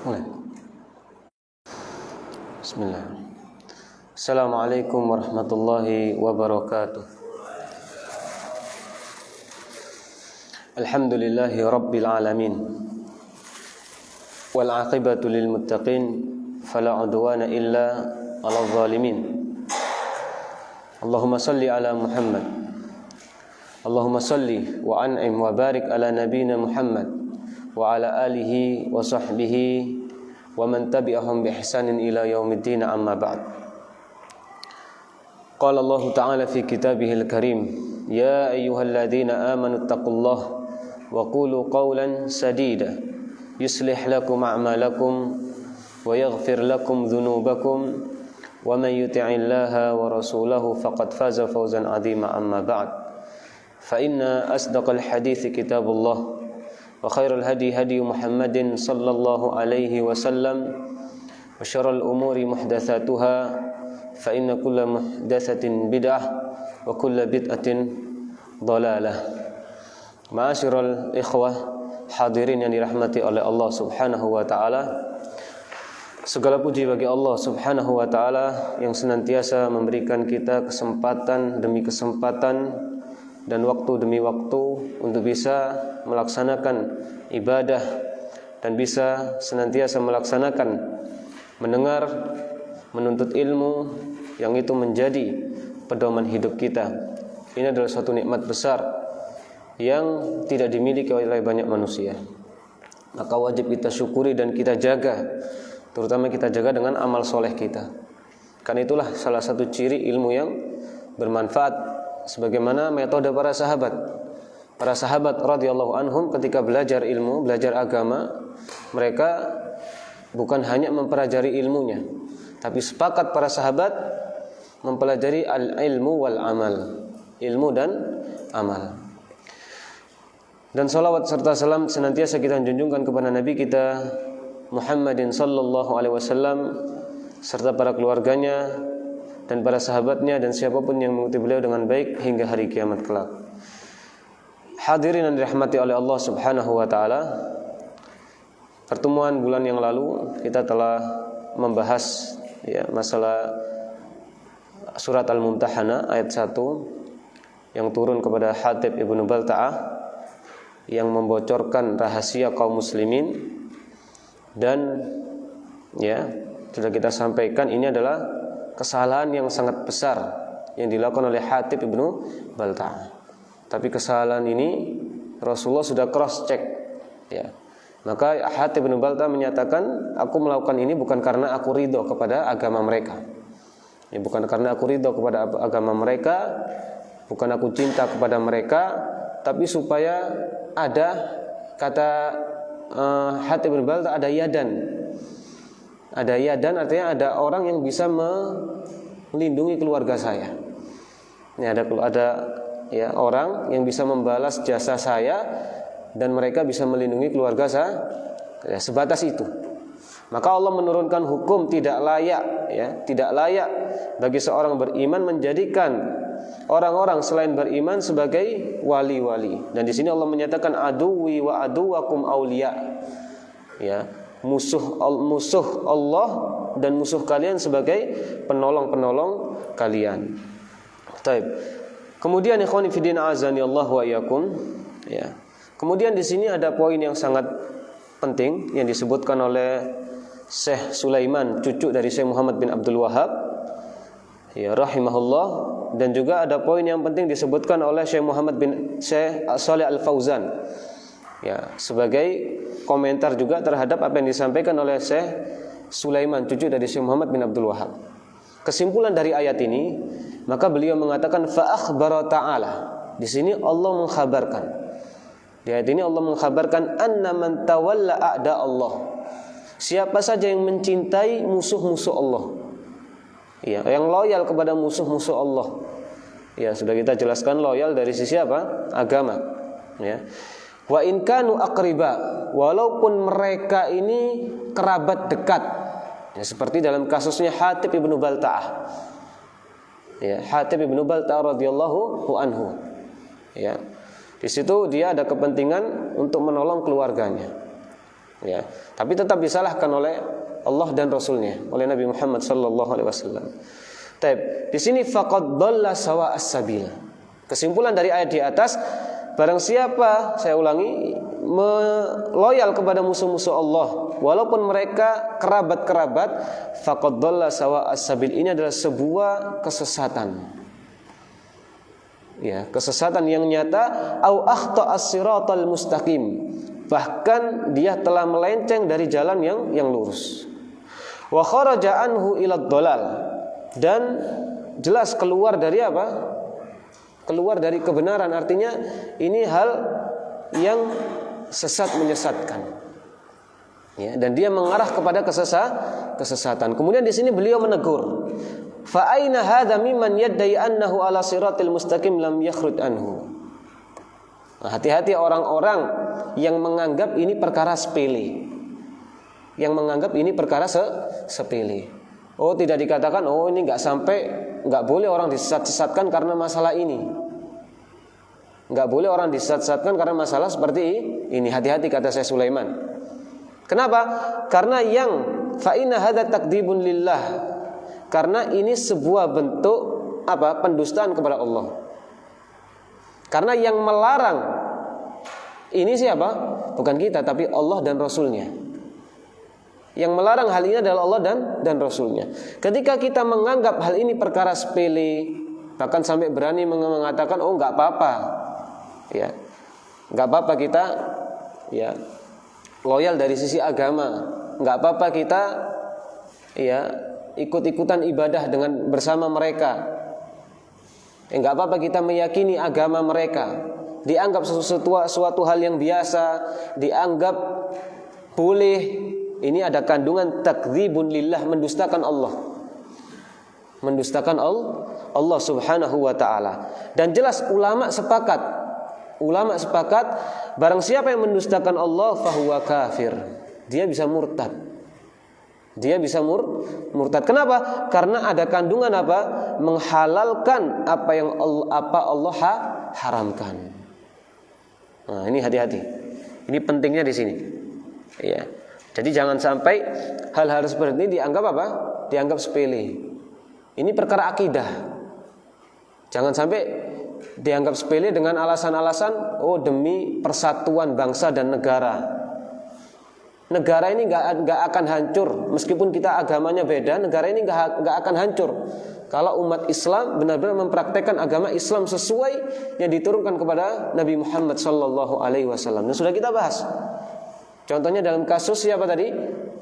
Mulai. Bismillah. Assalamualaikum warahmatullahi wabarakatuh. Alhamdulillahi rabbil alamin. Wal aqibatu lil muttaqin fala udwana illa 'alal zalimin. Allahumma salli ala Muhammad. Allahumma salli wa an'im wa barik ala nabiyyina Muhammad wa ala alihi wa sahbihi wa man tabi'ahum bi ihsanin ila yaumiddin, amma ba'd. Qala Allah ta'ala fi kitabihil karim, ya ayyuhalladzina amanu taqullaha wa qulu qawlan sadida yuslih lakum a'malakum wa yaghfir lakum dhunubakum wa man yuti'illaha wa rasulahu faqad faza fawzan 'azima, amma ba'd. Fa inna asdaqal hadithi kitabullah wa khairal hadi hadi Muhammadin sallallahu alaihi wasallam wa syarrul umuri muhdatsatuha fa inna kulla muhdatsatin bid'ah wa kulla bid'atin dhalalah. Ma'asyiral ikhwah hadirin yang dirahmati oleh Allah Subhanahu wa taala. Segala puji bagi Allah Subhanahu wa taala yang senantiasa memberikan kita kesempatan demi kesempatan dan waktu demi waktu untuk bisa melaksanakan ibadah dan bisa senantiasa melaksanakan mendengar, menuntut ilmu yang itu menjadi pedoman hidup kita. Ini adalah suatu nikmat besar yang tidak dimiliki oleh banyak manusia. Maka wajib kita syukuri dan kita jaga, terutama kita jaga dengan amal soleh kita. Karena itulah salah satu ciri ilmu yang bermanfaat, sebagaimana metode para sahabat. Para sahabat radhiyallahu anhum ketika belajar ilmu, belajar agama, mereka bukan hanya mempelajari ilmunya, tapi sepakat para sahabat mempelajari al-ilmu wal amal, ilmu dan amal. Dan salawat serta salam senantiasa kita junjungkan kepada Nabi kita Muhammadin sallallahu alaihi wasallam serta para keluarganya dan para sahabatnya dan siapapun yang mengikuti beliau dengan baik hingga hari kiamat kelak. Hadirin yang dirahmati oleh Allah Subhanahu wa taala, pertemuan bulan yang lalu kita telah membahas masalah surat Al-Mumtahanah ayat 1 yang turun kepada Hatib Ibnu Balta'ah yang membocorkan rahasia kaum muslimin. Dan sudah kita sampaikan ini adalah kesalahan yang sangat besar yang dilakukan oleh Hatib Ibnu Balta'ah. Tapi kesalahan ini Rasulullah sudah cross check, Maka Hatib Ibnu Balta'ah menyatakan, aku melakukan ini bukan karena aku ridho kepada agama mereka. Bukan karena aku ridho kepada agama mereka, bukan aku cinta kepada mereka, tapi supaya ada, kata Hatib Ibnu Balta'ah, ada yadan. Ada yadan artinya ada orang yang bisa melindungi keluarga saya. Ini ada orang yang bisa membalas jasa saya dan mereka bisa melindungi keluarga saya. Sebatas itu. Maka Allah menurunkan hukum tidak layak bagi seorang beriman menjadikan orang-orang selain beriman sebagai wali-wali. Dan di sini Allah menyatakan aduwi wa aduwakum auliya. Musuh Allah dan musuh kalian sebagai penolong-penolong kalian. Baik. Kemudian ikhwani fiddin azani Allah wa iyyakum. Kemudian di sini ada poin yang sangat penting yang disebutkan oleh Syekh Sulaiman, cucu dari Syekh Muhammad bin Abdul Wahhab, rahimahullah, dan juga ada poin yang penting disebutkan oleh Syekh Muhammad bin Syekh Shalih Al-Fauzan. Sebagai komentar juga terhadap apa yang disampaikan oleh Syekh Sulaiman, cucu dari Syekh Muhammad bin Abdul Wahhab. Kesimpulan dari ayat ini, maka beliau mengatakan fa akhbara ta'ala. Di sini Allah mengkhabarkan. Di ayat ini Allah mengkhabarkan anna man tawalla a'da Allah. Siapa saja yang mencintai musuh-musuh Allah. Yang loyal kepada musuh-musuh Allah. Sudah kita jelaskan loyal dari sisi apa? Agama. Wa in kanu aqriba, walaupun mereka ini kerabat dekat. Seperti dalam kasusnya Hatib Ibnu Balta'ah. Hatib Ibnu Balta'ah radhiyallahu anhu. Di situ dia ada kepentingan untuk menolong keluarganya. Ya, tapi tetap disalahkan oleh Allah dan Rasulnya, oleh Nabi Muhammad sallallahu alaihi wasallam. Di sini faqad dhalla sawa'as sabil. Kesimpulan dari ayat di atas, barang siapa, saya ulangi, loyal kepada musuh-musuh Allah walaupun mereka kerabat-kerabat, faqad dhalla sawa'as sabil. Ini adalah sebuah kesesatan. Ya, kesesatan yang nyata, au akhta'as siratal mustaqim. Bahkan dia telah melenceng dari jalan yang lurus. Wa kharaja anhu ila dhalal. Dan jelas keluar dari apa? Keluar dari kebenaran. Artinya ini hal yang sesat, menyesatkan. Ya, dan dia mengarah kepada kesesatan. Kemudian di sini beliau menegur, fa aina hadza mimman yad'i annahu ala siratil mustaqim lam yakhrud anhu. Nah, hati-hati orang-orang yang menganggap ini perkara sepele. Yang menganggap ini perkara sepele. Oh, tidak dikatakan, oh ini nggak boleh orang disesat-sesatkan karena masalah ini. Nggak boleh orang disesat-sesatkan karena masalah seperti ini. Hati-hati, kata Syekh Sulaiman. Kenapa? Karena yang fa inna hadza takdzibun lillah. Karena ini sebuah bentuk pendustaan kepada Allah. Karena yang melarang ini siapa? Bukan kita, tapi Allah dan Rasulnya. Yang melarang hal ini adalah Allah dan Rasulnya. Ketika kita menganggap hal ini perkara sepele, bahkan sampai berani mengatakan, oh nggak apa-apa, ya nggak apa-apa kita ya loyal dari sisi agama, nggak apa-apa kita ya ikut-ikutan ibadah dengan bersama mereka, nggak apa-apa kita meyakini agama mereka, dianggap suatu hal yang biasa, dianggap boleh. Ini ada kandungan takdzibun lillah, mendustakan Allah. Mendustakan Allah Subhanahu wa taala. Dan jelas ulama sepakat barang siapa yang mendustakan Allah fahuwa kafir. Dia bisa murtad. Murtad. Kenapa? Karena ada kandungan menghalalkan apa yang Allah haramkan. Nah, ini hati-hati. Ini pentingnya di sini. Ya. Jadi jangan sampai hal-hal seperti ini dianggap dianggap sepele. Ini perkara akidah. Jangan sampai dianggap sepele dengan alasan-alasan, oh demi persatuan bangsa dan negara. Negara ini nggak akan hancur meskipun kita agamanya beda. Negara ini nggak akan hancur kalau umat Islam benar-benar mempraktekkan agama Islam sesuai yang diturunkan kepada Nabi Muhammad sallallahu alaihi wasallam. Dan sudah kita bahas. Contohnya dalam kasus siapa tadi?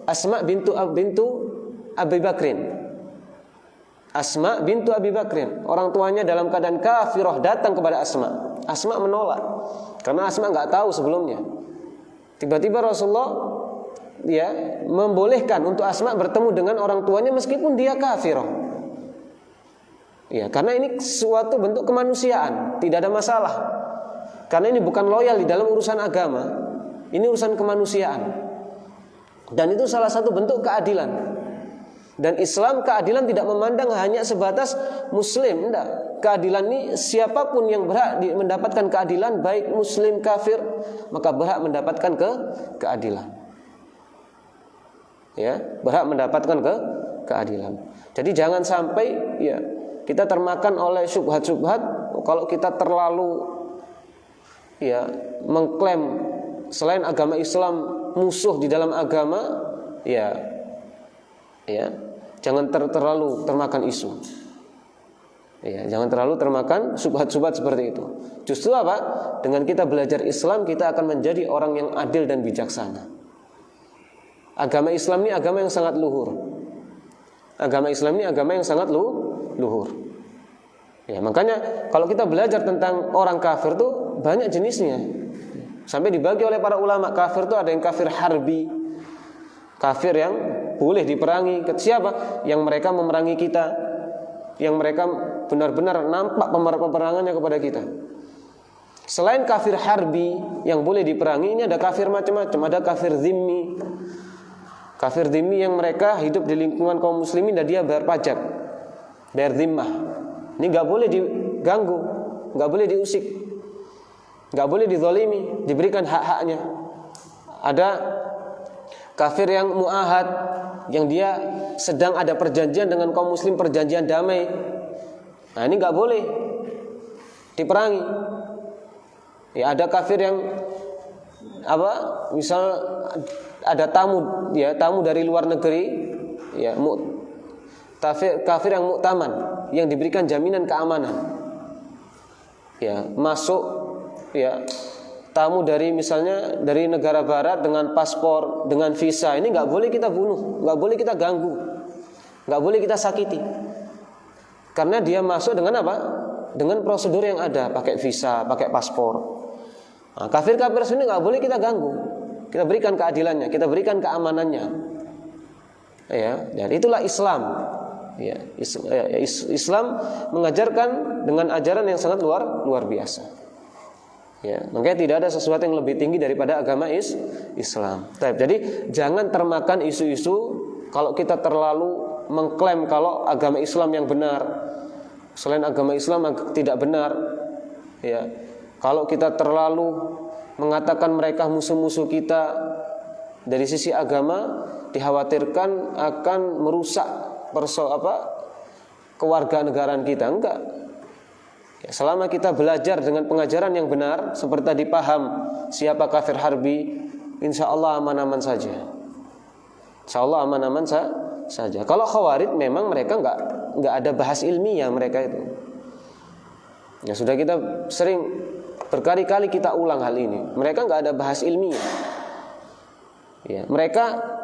Asma bintu Abi Bakrin. Asma bintu Abi Bakrin. Orang tuanya dalam keadaan kafirah datang kepada Asma. Asma menolak karena Asma nggak tahu sebelumnya. Tiba-tiba Rasulullah membolehkan untuk Asma bertemu dengan orang tuanya meskipun dia kafirah. Ya, karena ini suatu bentuk kemanusiaan, tidak ada masalah. Karena ini bukan loyal di dalam urusan agama. Ini urusan kemanusiaan. Dan itu salah satu bentuk keadilan. Dan Islam keadilan tidak memandang hanya sebatas muslim, enggak. Keadilan ini siapapun yang berhak mendapatkan keadilan, baik muslim kafir, maka berhak mendapatkan keadilan. Ya, berhak mendapatkan keadilan. Jadi jangan sampai kita termakan oleh syubhat-syubhat kalau kita terlalu mengklaim selain agama Islam musuh di dalam agama, jangan terlalu termakan isu. Jangan terlalu termakan subhat-subhat seperti itu. Justru dengan kita belajar Islam, kita akan menjadi orang yang adil dan bijaksana. Agama Islam ini agama yang sangat luhur. Agama Islam ini agama yang sangat luhur. Makanya kalau kita belajar tentang orang kafir tuh banyak jenisnya. Sampai dibagi oleh para ulama, kafir itu ada yang kafir harbi, kafir yang boleh diperangi. Siapa? Yang mereka memerangi kita, yang mereka benar-benar nampak peperangannya kepada kita. Selain kafir harbi yang boleh diperangi, ini ada kafir macam-macam. Ada kafir zimmi. Kafir zimmi yang mereka hidup di lingkungan kaum muslimin dan dia bayar pajak, bayar zimmah. Ini gak boleh diganggu, gak boleh diusik, gak boleh dizalimi, diberikan hak-haknya. Ada kafir yang mu'ahad, yang dia sedang ada perjanjian dengan kaum muslim, perjanjian damai. Nah, ini nggak boleh diperangi. Ya, ada kafir yang misal ada tamu dari luar negeri, ya, kafir yang muktaman, yang diberikan jaminan keamanan. Ya, masuk, ya, tamu dari misalnya dari negara barat dengan paspor, dengan visa, ini nggak boleh kita bunuh, nggak boleh kita ganggu, nggak boleh kita sakiti, karena dia masuk dengan apa? Dengan prosedur yang ada, pakai visa, pakai paspor. Nah, kafir-kafir sini nggak boleh kita ganggu, kita berikan keadilannya, kita berikan keamanannya. Ya, dan itulah Islam. Ya, Islam mengajarkan dengan ajaran yang sangat luar biasa. Ya, makanya tidak ada sesuatu yang lebih tinggi daripada agama Islam. Jadi jangan termakan isu-isu kalau kita terlalu mengklaim kalau agama Islam yang benar, selain agama Islam tidak benar. Ya, kalau kita terlalu mengatakan mereka musuh-musuh kita dari sisi agama, dikhawatirkan akan merusak kewarganegaraan kita. Enggak. Ya, selama kita belajar dengan pengajaran yang benar, seperti tadi paham siapa kafir harbi, insya Allah aman-aman saja. Insya Allah aman-aman saja. Kalau khawarij memang mereka enggak ada bahas ilmiah mereka itu. Ya, sudah kita sering berkali-kali kita ulang hal ini. Mereka enggak ada bahas ilmiah. Ya, mereka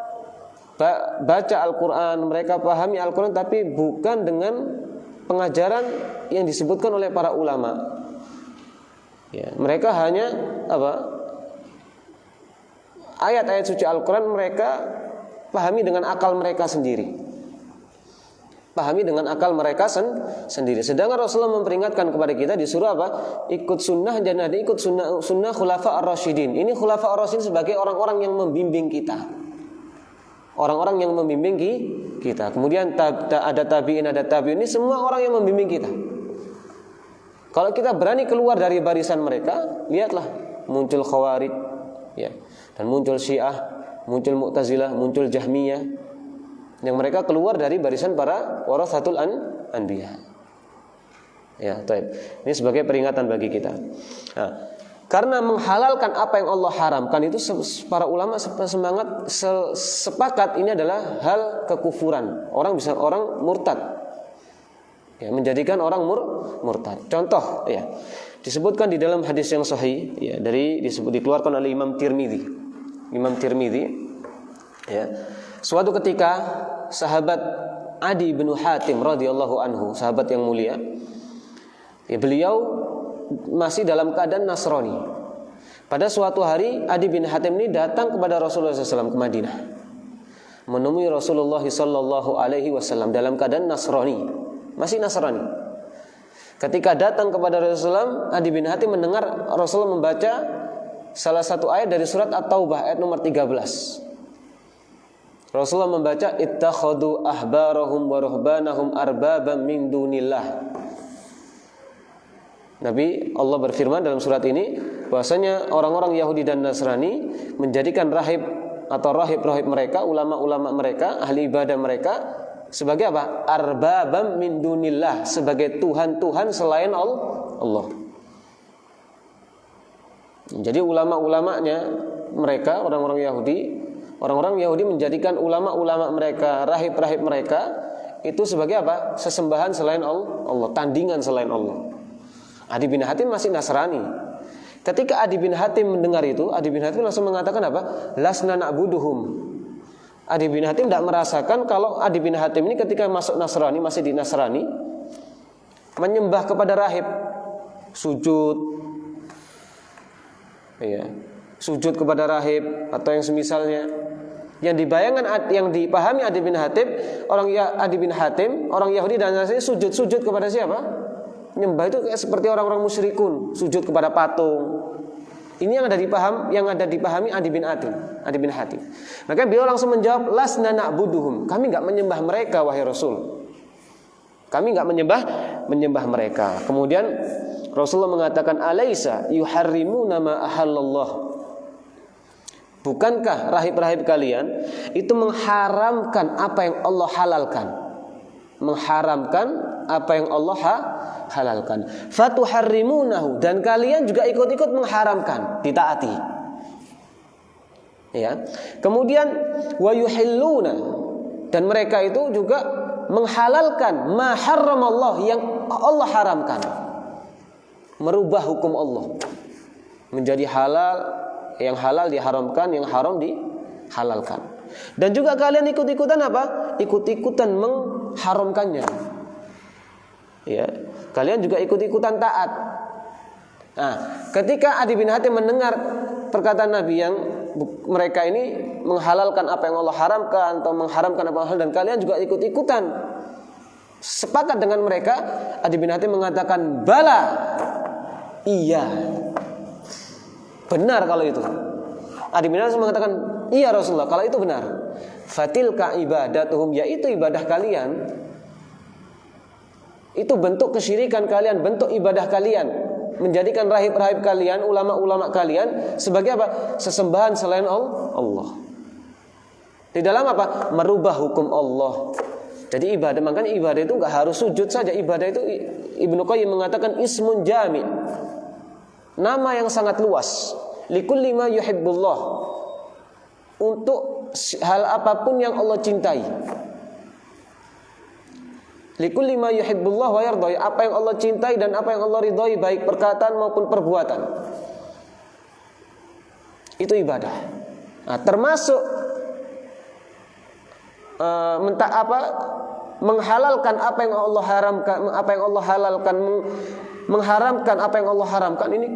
baca Al-Quran, mereka pahami Al-Quran, tapi bukan dengan pengajaran yang disebutkan oleh para ulama. Ya, mereka hanya ayat-ayat suci Al-Quran mereka pahami dengan akal mereka sendiri. Sendiri. Sedangkan Rasulullah memperingatkan kepada kita disuruh ikut sunnah, dan ada ikut sunnah khulafa ar-rasyidin. Ini khulafa ar-rasyidin sebagai orang-orang yang membimbing kita. Orang-orang yang membimbing kita. Kemudian ada tabi'in, ada tabi'in, ini semua orang yang membimbing kita. Kalau kita berani keluar dari barisan mereka, lihatlah muncul khawarij, ya, dan muncul syiah, muncul mu'tazilah, muncul jahmiyah, yang mereka keluar dari barisan para warathatul anbiya. Ya, baik. Ini sebagai peringatan bagi kita. Nah, karena menghalalkan apa yang Allah haramkan itu para ulama sepakat ini adalah hal kekufuran. Orang murtad. Ya, menjadikan orang murtad. Contoh, ya, disebutkan di dalam hadis yang sahih, ya, dikeluarkan oleh Imam Tirmidzi. Ya. Suatu ketika sahabat Adi bin Hatim radhiyallahu anhu, sahabat yang mulia, ya, beliau masih dalam keadaan Nasrani. Pada suatu hari Adi bin Hatim ini datang kepada Rasulullah SAW ke Madinah, menemui Rasulullah SAW dalam keadaan Nasrani, masih Nasrani. Ketika datang kepada Rasulullah, Adi bin Hatim mendengar Rasulullah membaca salah satu ayat dari surat At-Taubah ayat nomor 13. Rasulullah membaca ittakhadhu ahbarahum wa ruhbanahum arbaban min dunillah. Nabi Allah berfirman dalam surat ini bahwasanya orang-orang Yahudi dan Nasrani menjadikan rahib mereka, ulama-ulama mereka, ahli ibadah mereka sebagai apa? Arbabam min dunillah, sebagai tuhan-tuhan selain Allah. Jadi ulama-ulamanya mereka, orang-orang Yahudi menjadikan ulama-ulama mereka, rahib-rahib mereka itu sebagai apa? Sesembahan selain Allah, tandingan selain Allah. Adi bin Hatim masih Nasrani. Ketika Adi bin Hatim mendengar itu, Adi bin Hatim langsung mengatakan apa? Lasna na'buduhum. Adi bin Hatim tidak merasakan kalau Adi bin Hatim ini ketika masuk Nasrani, masih di Nasrani, menyembah kepada rahib, sujud, ya, sujud kepada rahib atau yang semisalnya. Yang dipahami Adi bin Hatim, orang Yahudi dan Nasrani sujud kepada siapa? Nyembah itu kayak seperti orang-orang musyrikun, sujud kepada patung. Ini yang ada dipahami Adi bin Hatim. Maka beliau langsung menjawab, lasna na'buduhum. Kami enggak menyembah mereka wahai Rasul. Kami enggak menyembah mereka. Kemudian Rasulullah mengatakan, alaisa yuharrimuna ma ahallallah. Bukankah rahib-rahib kalian itu mengharamkan apa yang Allah halalkan? Mengharamkan apa yang Allah halalkan. Fatuharrimunahu, dan kalian juga ikut-ikut mengharamkan, ditaati. Ya. Kemudian wa yuhilluna, dan mereka itu juga menghalalkan ma harramallah, yang Allah haramkan. Merubah hukum Allah menjadi halal, yang halal diharamkan, yang haram dihalalkan. Dan juga kalian ikut-ikutan apa? Ikut-ikutan mengharamkannya. Ya, kalian juga ikut-ikutan taat. Nah, ketika Adi bin Hatim mendengar perkataan Nabi yang mereka ini menghalalkan apa yang Allah haramkan atau mengharamkan apa yang halal, dan kalian juga ikut-ikutan sepakat dengan mereka, Adi bin Hatim mengatakan, bala, iya, benar kalau itu. Adi bin Hatim mengatakan, iya Rasulullah, kalau itu benar. Fatilka ibadatuhum, yaitu ibadah kalian, itu bentuk kesyirikan kalian, bentuk ibadah kalian, menjadikan rahib-rahib kalian, ulama-ulama kalian sebagai apa? Sesembahan selain Allah. Di dalam apa? Merubah hukum Allah. Jadi ibadah, makanya ibadah itu enggak harus sujud saja. Ibadah itu Ibnu Qayyim mengatakan ismun jami', nama yang sangat luas. Likulli ma yuhibbullah, untuk hal apapun yang Allah cintai. Likulli ma yuhibbullah wa yardha, apa yang Allah cintai dan apa yang Allah ridhai, baik perkataan maupun perbuatan. Itu ibadah. Nah, termasuk menghalalkan apa yang Allah haramkan, apa yang Allah halalkan, mengharamkan apa yang Allah haramkan, ini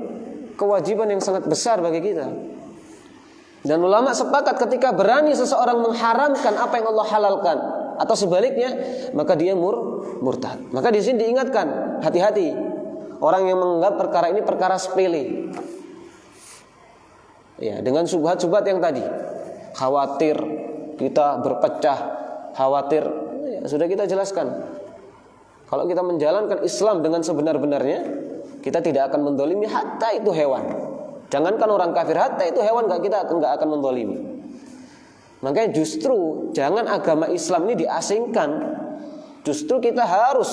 kewajiban yang sangat besar bagi kita. Dan ulama sepakat ketika berani seseorang mengharamkan apa yang Allah halalkan atau sebaliknya, maka dia murtad. Maka di sini diingatkan, hati-hati orang yang menganggap perkara ini perkara sepele. Ya, dengan subhat-subhat yang tadi, khawatir kita berpecah, khawatir, ya, sudah kita jelaskan. Kalau kita menjalankan Islam dengan sebenar-benarnya, kita tidak akan mendolimi hatta itu hewan. Jangankan orang kafir, hatta itu hewan kita nggak akan mendolimi. Makanya justru jangan agama Islam ini diasingkan. Justru kita harus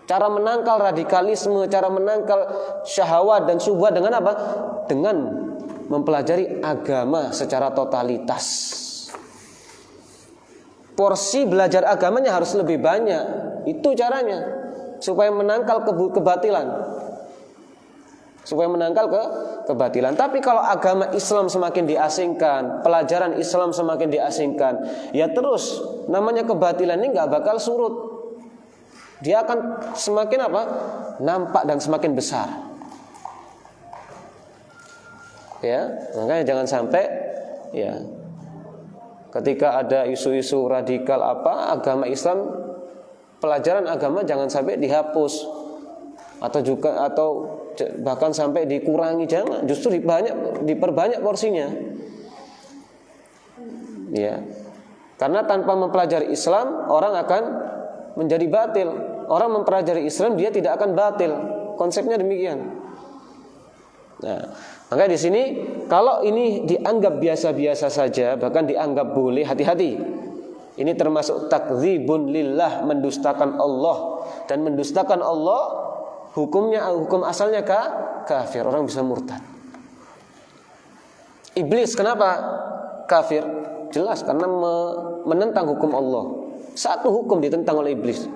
cara menangkal radikalisme, cara menangkal syahwat dan syubhat dengan apa? Dengan mempelajari agama secara totalitas. Porsi belajar agamanya harus lebih banyak. Itu caranya supaya menangkal kebatilan. Supaya menangkal kebatilan. Tapi kalau agama Islam semakin diasingkan, pelajaran Islam semakin diasingkan, ya terus namanya kebatilan ini nggak bakal surut. Dia akan semakin apa? Nampak dan semakin besar. Ya, makanya jangan sampai ya ketika ada isu-isu radikal agama Islam, pelajaran agama jangan sampai dihapus atau bahkan sampai dikurangi, jangan, justru diperbanyak porsinya. Ya. Karena tanpa mempelajari Islam orang akan menjadi batil. Orang mempelajari Islam dia tidak akan batil. Konsepnya demikian. Nah, maka di sini kalau ini dianggap biasa-biasa saja, bahkan dianggap boleh, hati-hati. Ini termasuk takdzibun lillah, mendustakan Allah, dan mendustakan Allah hukum asalnya kafir, orang bisa murtad. Iblis kenapa kafir? Jelas karena menentang hukum Allah. Satu hukum ditentang oleh iblis.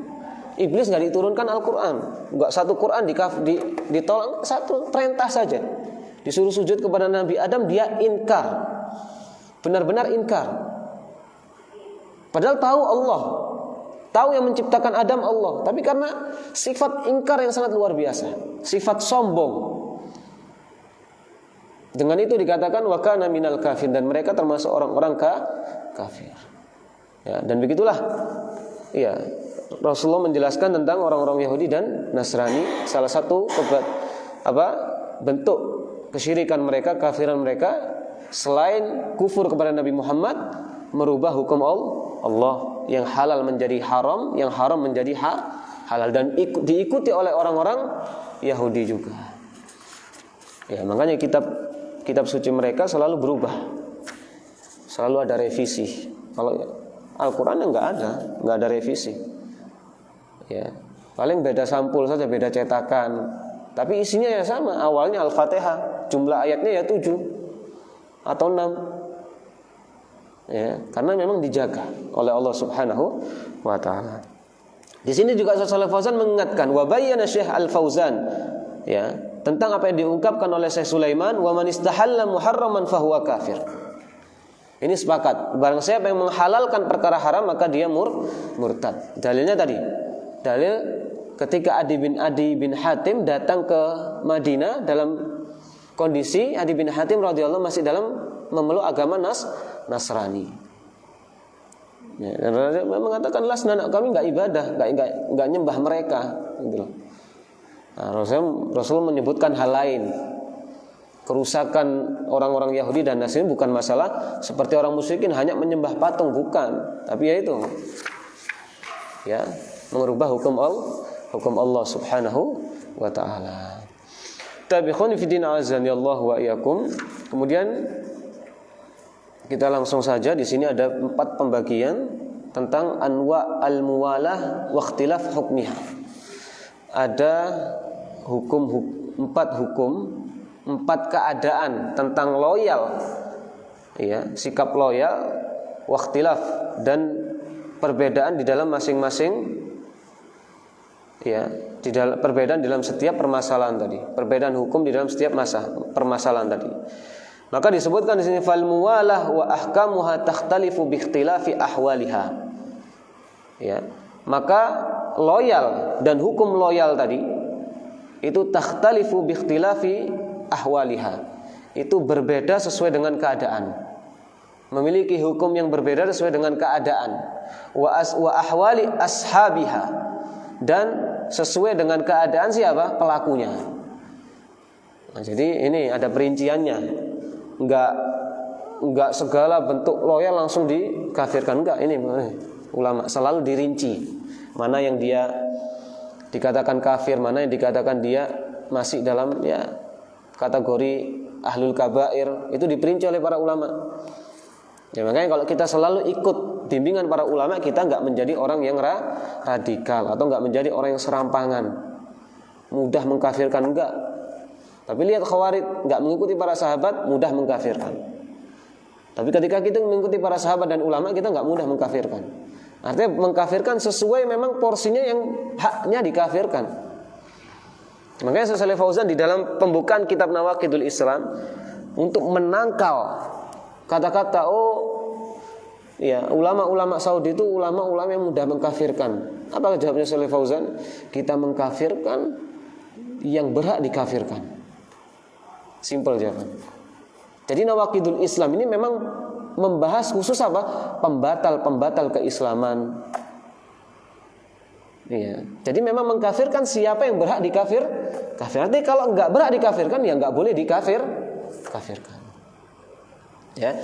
Iblis nggak diturunkan Al-Quran, nggak satu Quran ditolak, satu perintah saja. Disuruh sujud kepada Nabi Adam, dia inkar, benar-benar inkar. Padahal tahu Allah, tahu yang menciptakan Adam Allah, tapi karena sifat ingkar yang sangat luar biasa, sifat sombong. Dengan itu dikatakan wa kana minal kafir, dan mereka termasuk orang-orang kafir. Ya, dan begitulah. Ya, Rasulullah menjelaskan tentang orang-orang Yahudi dan Nasrani, salah satu bentuk kesyirikan mereka, kafiran mereka, selain kufur kepada Nabi Muhammad, merubah hukum Allah, yang halal menjadi haram, yang haram menjadi halal, dan diikuti oleh orang-orang Yahudi juga. Ya, makanya kitab suci mereka selalu berubah. selalu ada revisi. Kalau Al-Quran nggak ada revisi. Ya, paling beda sampul saja, beda cetakan. Tapi isinya ya sama. Awalnya Al-Fatihah, jumlah ayatnya ya 7 atau 6. Ya, karena memang dijaga oleh Allah Subhanahu wa taala. Di sini juga Syaikh Fauzan mengingatkan wa bayyana Syekh Al-Fauzan ya, tentang apa yang diungkapkan oleh Syekh Sulaiman, wa man istahalla muharraman fahuwa kafir. Ini sepakat, barang siapa yang menghalalkan perkara haram maka dia murtad. Dalilnya tadi, dalil ketika Adi bin Hatim datang ke Madinah dalam kondisi Adi bin Hatim radhiyallahu masih dalam memeluk agama Nasrani. Ya, dan mengatakan lasna, kami enggak ibadah, enggak nyembah mereka, gitu loh. Nah, Rasul menyebutkan hal lain. Kerusakan orang-orang Yahudi dan Nasrani bukan masalah seperti orang musyrikin hanya menyembah patung, bukan. Tapi ya itu, ya, mengubah hukum Allah Subhanahu wa taala. Tabikhun fi din azan ya Allah wa iyyakum. Kemudian kita langsung saja, di sini ada 4 pembagian tentang anwa al-muwalah wa ikhtilaf hukmiha. Ada 4 keadaan tentang loyal, ya, sikap loyal, wa ikhtilaf, dan perbedaan di dalam masing-masing, ya, perbedaan dalam setiap permasalahan tadi, perbedaan hukum di dalam setiap permasalahan tadi. Maka disebutkan di sini fal muwalah wa ahkamuha takhtalifu bi ikhtilafi ahwaliha. Ya, maka loyal dan hukum loyal tadi itu takhtalifu bi ikhtilafi ahwaliha. Itu berbeda sesuai dengan keadaan. Memiliki hukum yang berbeda sesuai dengan keadaan. Wa ahwali ashabiha, dan sesuai dengan keadaan siapa? Pelakunya. Nah, jadi ini ada perinciannya. Enggak segala bentuk loyal langsung dikafirkan, enggak. Ini ulama selalu dirinci mana yang dia dikatakan kafir, mana yang dikatakan dia masih dalam, ya, kategori ahlul kabair. Itu diperinci oleh para ulama. Ya, makanya kalau kita selalu ikut bimbingan para ulama, kita enggak menjadi orang yang radikal atau enggak menjadi orang yang serampangan, mudah mengkafirkan, enggak. Tapi lihat Khawarij, enggak mengikuti para sahabat, mudah mengkafirkan. Tapi ketika kita mengikuti para sahabat dan ulama, kita enggak mudah mengkafirkan. Artinya mengkafirkan sesuai memang porsinya yang haknya dikafirkan. Makanya Syaikh Fauzan di dalam pembukaan kitab Nawaqidul Islam untuk menangkal kata-kata ya, ulama-ulama Saudi itu ulama-ulama yang mudah mengkafirkan. Apa jawabnya Syaikh Fauzan? Kita mengkafirkan yang berhak dikafirkan. Simpel jawaban. Jadi Nawaqidul Islam ini memang membahas khusus apa? Pembatal keislaman. Iya. Jadi memang mengkafirkan siapa yang berhak kafir. Artinya kalau enggak berhak dikafirkan, ya enggak boleh kafirkan. Ya.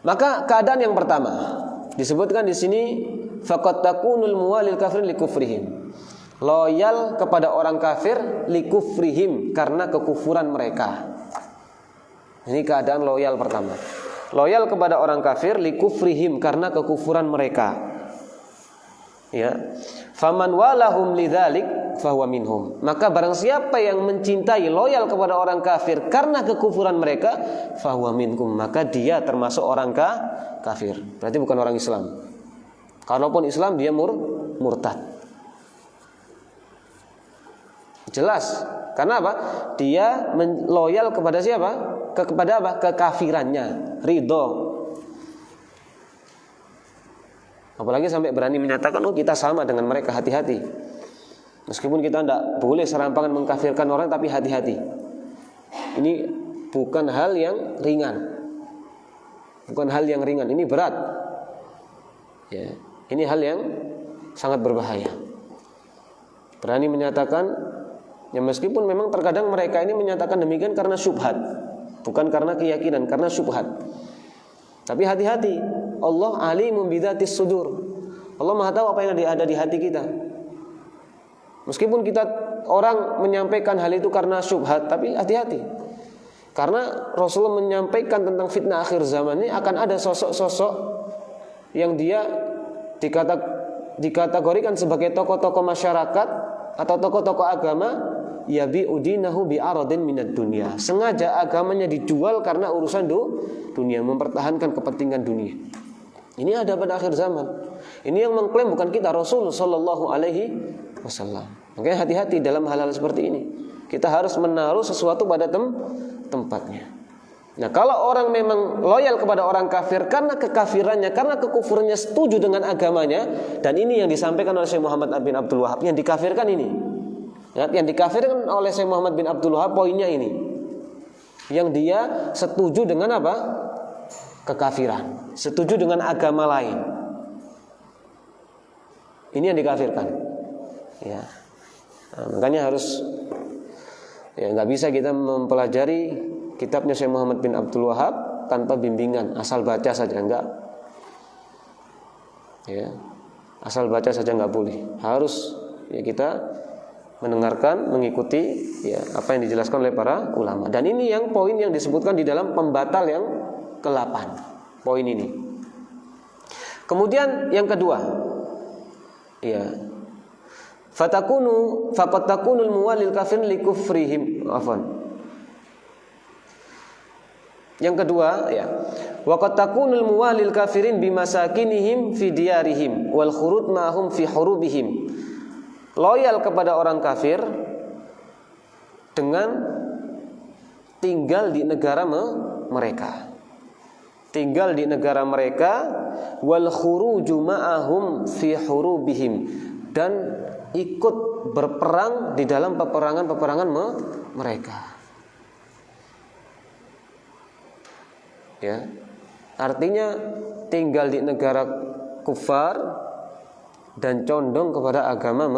Maka keadaan yang pertama disebutkan di sini faqad takunul muwalil kafirin likufrihim. Loyal kepada orang kafir likufrihim, karena kekufuran mereka. Ini keadaan loyal pertama. Loyal kepada orang kafir likufrihim, karena kekufuran mereka. Ya. Faman walahum lidzalik fahuwa minhum. Maka barang siapa yang mencintai, loyal kepada orang kafir karena kekufuran mereka, fahuwa minhum, maka dia termasuk orang kafir. Berarti bukan orang Islam. Kalaupun Islam dia murtad. Jelas. Karena apa? Dia loyal kepada siapa? Kepada apa? Kekafirannya, ridho. Apalagi sampai berani menyatakan, kita sama dengan mereka, hati-hati. Meskipun kita tidak boleh serampangan mengkafirkan orang, tapi hati-hati. Ini bukan hal yang ringan. Ini berat. Ya, ini hal yang sangat berbahaya. Berani menyatakan, ya meskipun memang terkadang mereka ini menyatakan demikian karena syubhat, bukan karena keyakinan, karena syubhat. Tapi hati-hati, Allah alimun bidzatis sudur. Allah Maha tahu apa yang ada di hati kita. Meskipun orang menyampaikan hal itu karena syubhat, tapi hati-hati. Karena Rasulullah menyampaikan tentang fitnah akhir zaman ini akan ada sosok-sosok yang dia dikategorikan sebagai tokoh-tokoh masyarakat atau tokoh-tokoh agama, yabi'udinahu bi'aradin minad dunya. Sengaja agamanya dijual karena urusan dunia, mempertahankan kepentingan dunia. Ini ada pada akhir zaman. Ini yang mengklaim bukan kita, Rasul sallallahu alaihi wasallam. Makanya hati-hati dalam hal-hal seperti ini. Kita harus menaruh sesuatu pada tempatnya. Nah, kalau orang memang loyal kepada orang kafir karena kekafirannya, karena kekufurannya setuju dengan agamanya, dan ini yang disampaikan oleh Syekh Muhammad bin Abdul Wahab, yang dikafirkan ini. Ya, yang dikafirkan oleh Syekh Muhammad bin Abdul Wahab poinnya ini. Yang dia setuju dengan apa? Kekafiran. Setuju dengan agama lain. Ini yang dikafirkan. Ya. Nah, makanya harus nggak bisa kita mempelajari kitabnya Syekh Muhammad bin Abdul Wahab tanpa bimbingan, asal baca saja enggak. Ya. Asal baca saja enggak boleh. Harus kita mendengarkan, mengikuti apa yang dijelaskan oleh para ulama. Dan ini yang poin yang disebutkan di dalam pembatal yang ke-8. Poin ini. Kemudian yang kedua, faqad takunul muwalil kafir likufrihim. Yang kedua, waqad takunul muwalil kafirin bimasakinihim fi diyarihim wal khurud ma'hum fi hurubihim. Loyal kepada orang kafir dengan tinggal di negara mereka. Tinggal di negara mereka, wal khuruju ma'ahum fi hurubihim, dan ikut berperang di dalam peperangan mereka. Ya. Artinya tinggal di negara kufar dan condong kepada agama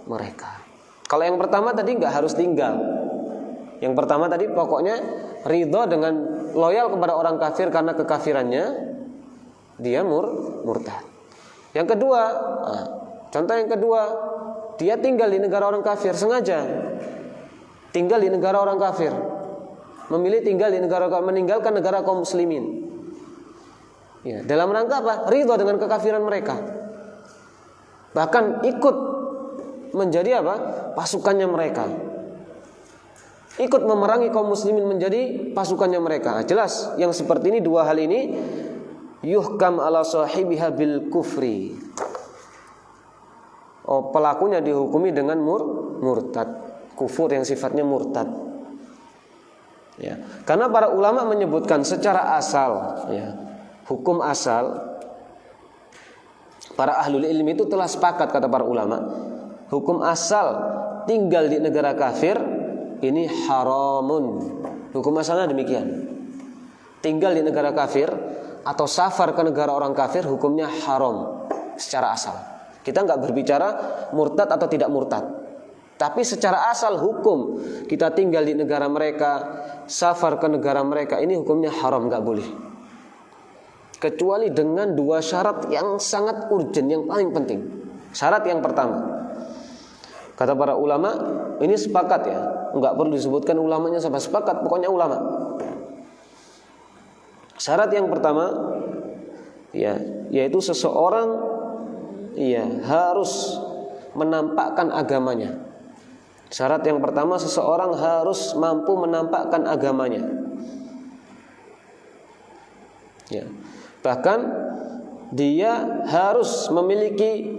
mereka. Kalau yang pertama tadi nggak harus tinggal. Yang pertama tadi pokoknya ridho dengan loyal kepada orang kafir karena kekafirannya, dia murtad. Yang kedua, contoh yang kedua, dia tinggal di negara orang kafir sengaja. Tinggal di negara orang kafir. Memilih tinggal di negara, meninggalkan negara kaum muslimin. Ya, dalam rangka apa? Ridho dengan kekafiran mereka. Bahkan ikut menjadi apa? Pasukannya mereka. Ikut memerangi kaum muslimin menjadi pasukannya mereka. Jelas yang seperti ini, dua hal ini yuhkam ala sahibiha bil kufri. Pelakunya dihukumi dengan murtad, kufur yang sifatnya murtad. Ya. Karena para ulama menyebutkan secara asal, hukum asal, para ahlul ilmi itu telah sepakat, kata para ulama, hukum asal tinggal di negara kafir ini haramun. Hukum asalnya demikian. Tinggal di negara kafir atau safar ke negara orang kafir hukumnya haram secara asal. Kita nggak berbicara murtad atau tidak murtad, tapi secara asal hukum kita tinggal di negara mereka, safar ke negara mereka, ini hukumnya haram, nggak boleh. Kecuali dengan dua syarat yang sangat urgent, yang paling penting. Syarat yang pertama, kata para ulama, ini sepakat ya, nggak perlu disebutkan ulamanya sampai sepakat, pokoknya ulama. Syarat yang pertama, yaitu seseorang harus menampakkan agamanya. Syarat yang pertama, seseorang harus mampu menampakkan agamanya. Ya. Bahkan dia harus memiliki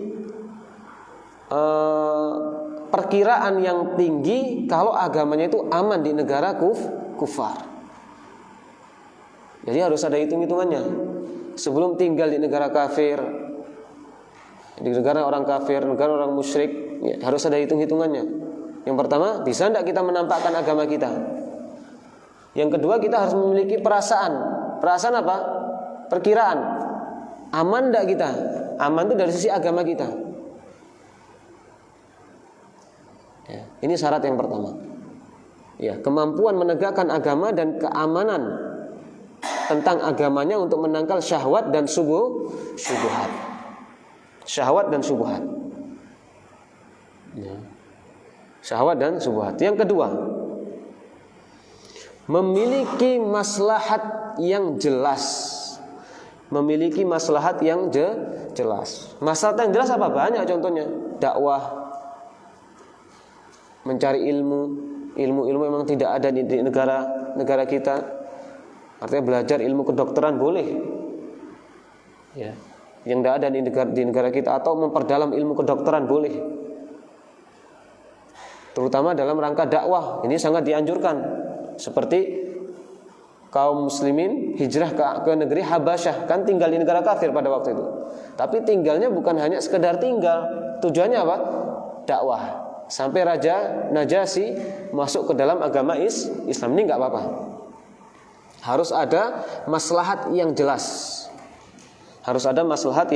perkiraan yang tinggi kalau agamanya itu aman di negara kufar. Jadi harus ada hitung-hitungannya. Sebelum tinggal di negara kafir, di negara orang kafir, negara orang musyrik, harus ada hitung-hitungannya. Yang pertama, bisa tidak kita menampakkan agama kita? Yang kedua, kita harus memiliki perasaan. Perasaan apa? Perkiraan. Aman tidak kita? Aman itu dari sisi agama kita. Ya, ini syarat yang pertama. Ya, kemampuan menegakkan agama dan keamanan tentang agamanya untuk menangkal syahwat dan syubhat. Syahwat dan syubhat. Ya. Syahwat dan syubhat. Yang kedua, memiliki maslahat yang jelas. Memiliki maslahat yang jelas. Maslahat yang jelas apa? Banyak contohnya. Dakwah, mencari ilmu memang tidak ada di negara kita. Artinya belajar ilmu kedokteran boleh. Ya. Yang tidak ada di negara kita, atau memperdalam ilmu kedokteran boleh. Terutama dalam rangka dakwah, ini sangat dianjurkan. Seperti kaum muslimin hijrah ke negeri Habasyah, kan tinggal di negara kafir pada waktu itu. Tapi tinggalnya bukan hanya sekedar tinggal, tujuannya apa? Dakwah. Sampai Raja Najasyi masuk ke dalam agama Islam. Ini enggak apa-apa. Harus ada maslahat yang jelas. Harus ada maslahat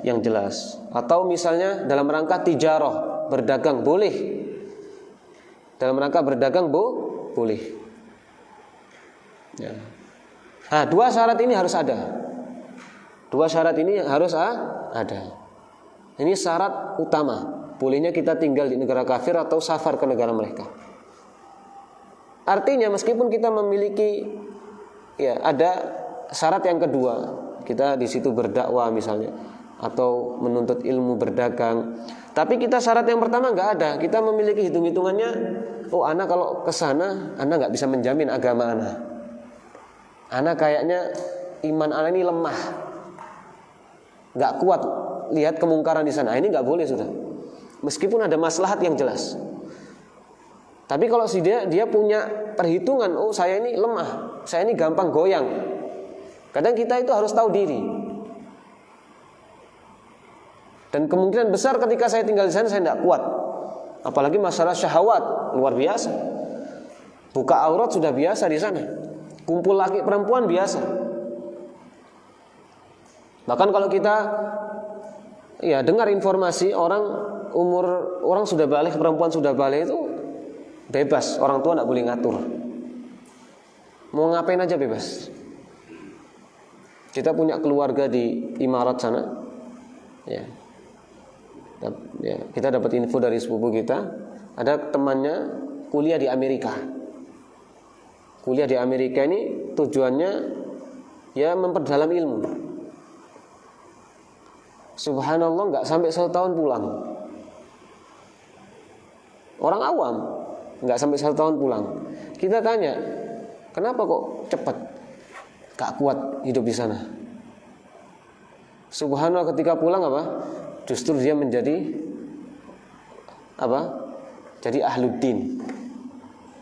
yang jelas. Atau misalnya dalam rangka tijarah, berdagang boleh. Dalam rangka berdagang boleh. Ya. Nah, dua syarat ini harus ada. Dua syarat ini harus ada. Ini syarat utama. Bolehnya kita tinggal di negara kafir atau safar ke negara mereka. Artinya meskipun kita memiliki, ya, ada syarat yang kedua, kita di situ berdakwah misalnya, atau menuntut ilmu, berdagang. Tapi kita syarat yang pertama nggak ada. Kita memiliki hitung-hitungannya. Oh, ana kalau ke sana, ana nggak bisa menjamin agama ana. Ana kayaknya iman ana ini lemah, nggak kuat lihat kemungkaran di sana. Ini nggak boleh sudah. Meskipun ada maslahat yang jelas. Tapi kalau dia punya perhitungan, oh saya ini lemah, saya ini gampang goyang. Kadang kita itu harus tahu diri. Dan kemungkinan besar ketika saya tinggal di sana saya tidak kuat. Apalagi masalah syahwat luar biasa. Buka aurat sudah biasa di sana. Kumpul laki perempuan biasa. Bahkan kalau kita dengar informasi orang sudah balik, perempuan sudah balik itu bebas, orang tua tidak boleh ngatur. Mau ngapain aja bebas. Kita punya keluarga di Imarat sana. Ya. Kita dapat info dari sepupu kita, ada temannya kuliah di Amerika. Kuliah di Amerika ini tujuannya ya memperdalam ilmu. Subhanallah, nggak sampai 1 tahun pulang. Orang awam nggak sampai 1 tahun pulang. Kita tanya, kenapa kok cepat? Gak kuat hidup di sana. Subhanallah, ketika pulang apa? Justru dia menjadi apa? Jadi ahluddin.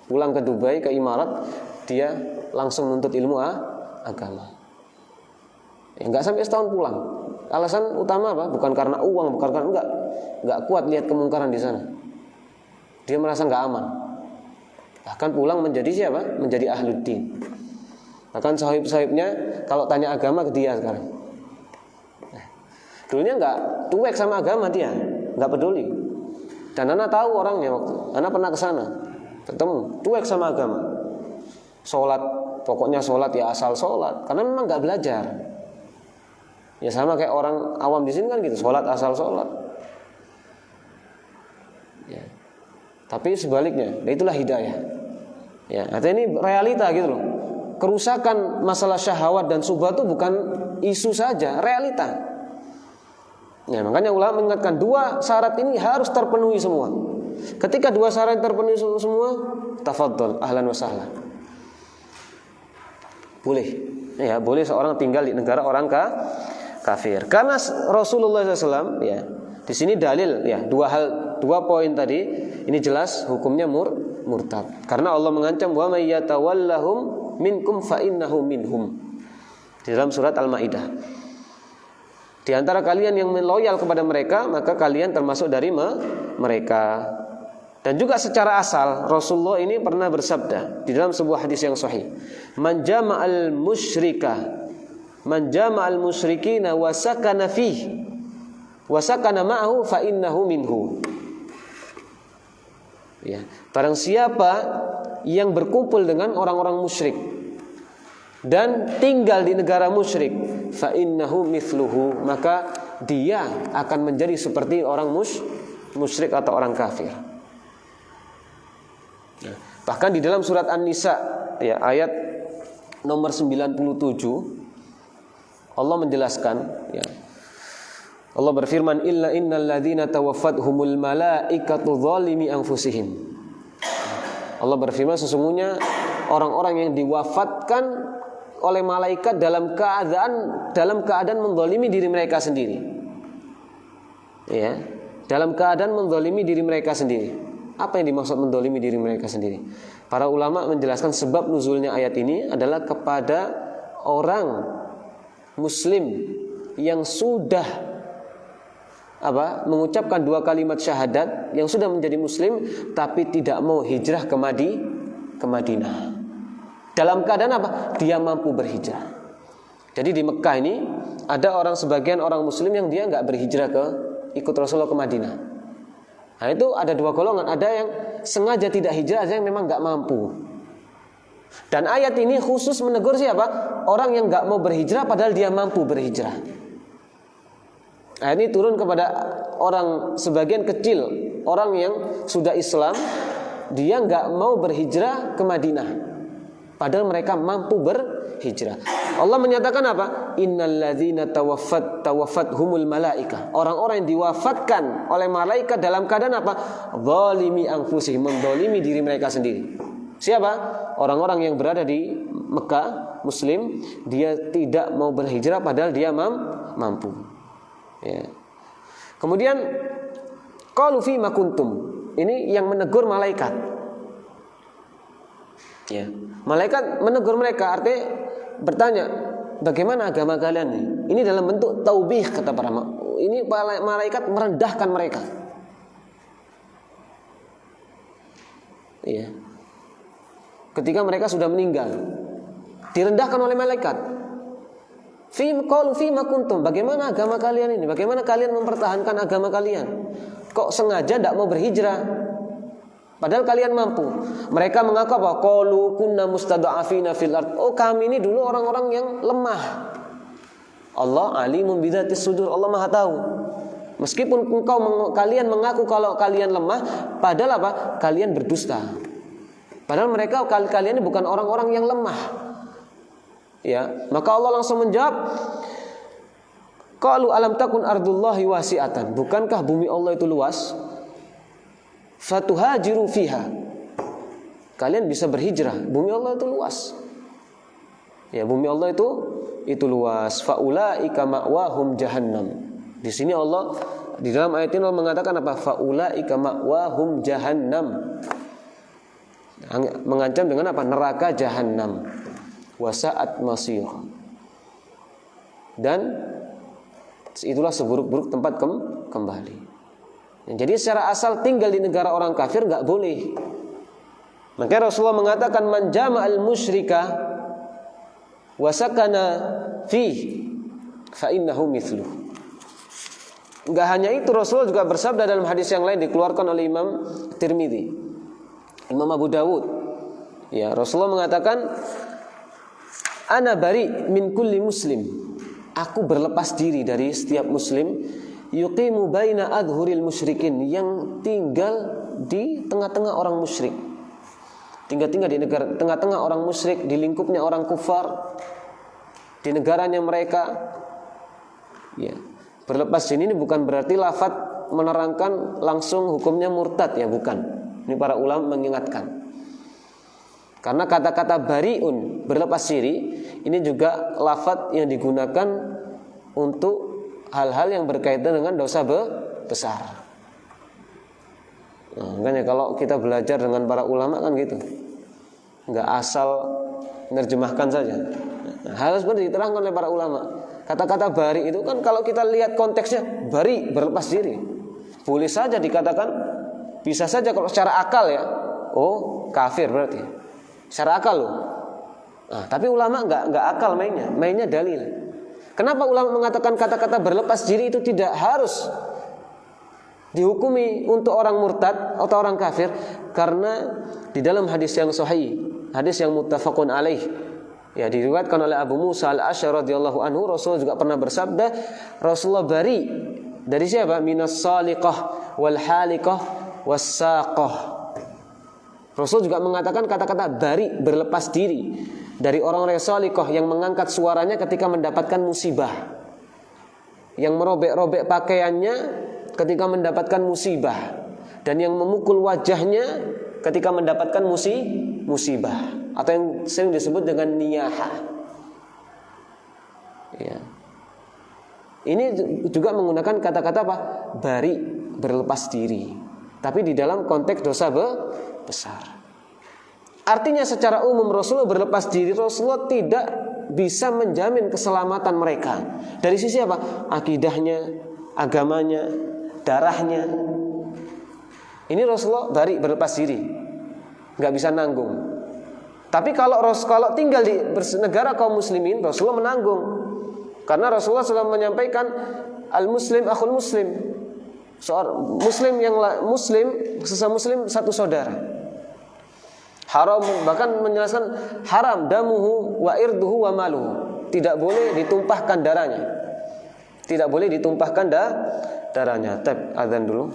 Pulang ke Dubai, ke Imarat, dia langsung menuntut ilmu agama. Ya, nggak sampai 1 tahun pulang. Alasan utama apa? Bukan karena uang, bukan karena nggak kuat lihat kemungkaran di sana. Dia merasa nggak aman. Bahkan pulang menjadi siapa? Menjadi ahluddin. Bahkan sahib-sahibnya kalau tanya agama ke dia sekarang. Dulunya nggak cuek sama agama dia, nggak peduli. Dan Ana tahu orangnya waktu. Ana pernah ke sana, ketemu, cuek sama agama. Sholat, pokoknya sholat ya asal sholat, karena memang nggak belajar. Ya sama kayak orang awam di sini kan gitu, sholat asal sholat. Ya. Tapi sebaliknya, itulah hidayah. Ya, artinya ini realita gitu loh. Kerusakan masalah syahwat dan syubhat itu bukan isu saja, realita. Ya, makanya ulama mengingatkan 2 syarat ini harus terpenuhi semua. Ketika 2 syarat terpenuhi semua, tafadhol, ahlan wa sahlan. Boleh. Ya, boleh seorang tinggal di negara orang kafir. Karena Rasulullah SAW, ya, di sini dalil, ya, 2 poin tadi ini jelas hukumnya murtad. Karena Allah mengancam wa may yatawallahum minkum fa innahu minhum. Di dalam surat Al-Maidah. Di antara kalian yang loyal kepada mereka, maka kalian termasuk dari mereka. Dan juga secara asal Rasulullah ini pernah bersabda di dalam sebuah hadis yang sahih, man jama'al musyrikina wa sakana fihi wa sakana ma'ahu fa innahu minhu. Ya, barang siapa yang berkumpul dengan orang-orang musyrik dan tinggal di negara musyrik, fa innahu mithluhu, maka dia akan menjadi seperti orang musyrik atau orang kafir. Nah, Bahkan di dalam surat An-Nisa ya, ayat nomor 97 Allah menjelaskan ya. Allah berfirman, illa innal ladzina tawaffatuhumul malaikatu dzalimi anfusihim. Allah berfirman, sesungguhnya orang-orang yang diwafatkan oleh malaikat dalam keadaan menzalimi diri mereka sendiri. Ya, dalam keadaan menzalimi diri mereka sendiri. Apa yang dimaksud menzalimi diri mereka sendiri? Para ulama menjelaskan sebab nuzulnya ayat ini adalah kepada orang muslim yang sudah mengucapkan 2 kalimat syahadat, yang sudah menjadi muslim tapi tidak mau hijrah ke Madinah. Dalam keadaan apa? Dia mampu berhijrah. Jadi di Mekah ini ada sebagian orang muslim yang dia enggak berhijrah ikut Rasulullah ke Madinah. Nah, itu ada 2 golongan, ada yang sengaja tidak hijrah, ada yang memang enggak mampu. Dan ayat ini khusus menegur siapa? Orang yang enggak mau berhijrah padahal dia mampu berhijrah. Nah, ini turun kepada orang sebagian kecil, orang yang sudah Islam, dia nggak mau berhijrah ke Madinah, padahal mereka mampu berhijrah. Allah menyatakan apa? Innal ladzina tawaffatuhumul malaika. Orang-orang yang diwafatkan oleh malaikat dalam keadaan apa? Zalimi anfusihim, menzalimi diri mereka sendiri. Siapa? Orang-orang yang berada di Mekah, muslim, dia tidak mau berhijrah padahal dia mampu. Ya. Kemudian qalu fima kuntum. Ini yang menegur malaikat. Ya. Malaikat menegur mereka, artinya bertanya, bagaimana agama kalian ini? Ini dalam bentuk taubih, kata para ini malaikat merendahkan mereka. Ya. Ketika mereka sudah meninggal, direndahkan oleh malaikat. Qalu fima kuntum, bagaimana agama kalian ini? Bagaimana kalian mempertahankan agama kalian? Kok sengaja tidak mau berhijrah? Padahal kalian mampu. Mereka mengaku bahwa qalu kunna mustad'afina fil ard. Oh, kami ini dulu orang-orang yang lemah. Allah alimun bidzatis sudur. Allah Maha tahu. Meskipun kalian mengaku kalau kalian lemah, padahal apa? Kalian berdusta. Padahal kalian ini bukan orang-orang yang lemah. Ya, maka Allah langsung menjawab, qalu alam takun ardullahi wasi'atan. Bukankah bumi Allah itu luas? Fatuhajiru fiha. Kalian bisa berhijrah. Bumi Allah itu luas. Ya, bumi Allah itu luas. Faulaika ma'wahum jahannam. Di sini Allah di dalam ayat ini Allah mengatakan apa? Faulaika ma'wahum jahannam. Mengancam dengan apa? Neraka jahannam. Wasa'at masir. Dan itulah seburuk-buruk tempat kembali. Jadi secara asal tinggal di negara orang kafir enggak boleh. Maka Rasulullah mengatakan man jama'al musyrika wa sakana fi fa innahu mithluh. Enggak hanya itu, Rasulullah juga bersabda dalam hadis yang lain dikeluarkan oleh Imam Tirmidzi, Imam Abu Dawud. Ya, Rasulullah mengatakan ana bari min kulli muslim. Aku berlepas diri dari setiap muslim yuqimu baina adhuril musyrikin, yang tinggal di tengah-tengah orang musyrik. Tinggal di negara tengah-tengah orang musyrik, di lingkupnya orang kufar, di negaranya mereka. Ya. Berlepas diri ini bukan berarti lafaz menerangkan langsung hukumnya murtad, ya, bukan. Ini para ulama mengingatkan. Karena kata-kata bariun, berlepas diri, ini juga lafaz yang digunakan untuk hal-hal yang berkaitan dengan dosa besar. Nah, makanya kalau kita belajar dengan para ulama kan gitu, nggak asal menerjemahkan saja. Nah, hal seperti diterangkan oleh para ulama. Kata-kata bari itu kan kalau kita lihat konteksnya, bari berlepas diri, boleh saja dikatakan, bisa saja kalau secara akal ya, oh kafir berarti. Secara akal loh. Nah, tapi ulama enggak akal mainnya dalil. Kenapa ulama mengatakan kata-kata berlepas diri itu tidak harus dihukumi untuk orang murtad atau orang kafir? Karena di dalam hadis yang sahih, hadis yang muttafaqun alaih, ya, diriwayatkan oleh Abu Musa al-Asy'ari radhiyallahu anhu, Rasulullah juga pernah bersabda, Rasulullah bari dari siapa? Minas saliqah wal haliqah was saqah. Rasul juga mengatakan kata-kata bari, berlepas diri dari orang-orang salihah yang mengangkat suaranya ketika mendapatkan musibah, yang merobek-robek pakaiannya ketika mendapatkan musibah, dan yang memukul wajahnya ketika mendapatkan musibah, atau yang sering disebut dengan niyaha. Ya. Ini juga menggunakan kata-kata apa? Bari, berlepas diri, tapi di dalam konteks dosa besar. Artinya secara umum Rasulullah berlepas diri. Rasulullah tidak bisa menjamin keselamatan mereka. Dari sisi apa? Akidahnya, agamanya, darahnya. Ini Rasulullah bari, berlepas diri, nggak bisa nanggung. Tapi kalau tinggal di negara kaum muslimin, Rasulullah menanggung. Karena Rasulullah sudah menyampaikan al-muslim akhul muslim. Seorang muslim sesama muslim satu saudara. Haram, bahkan menjelaskan haram damuhu wa irduhu wa maluhu. Tidak boleh ditumpahkan darahnya. Tidak boleh ditumpahkan darahnya. Tab azan dulu.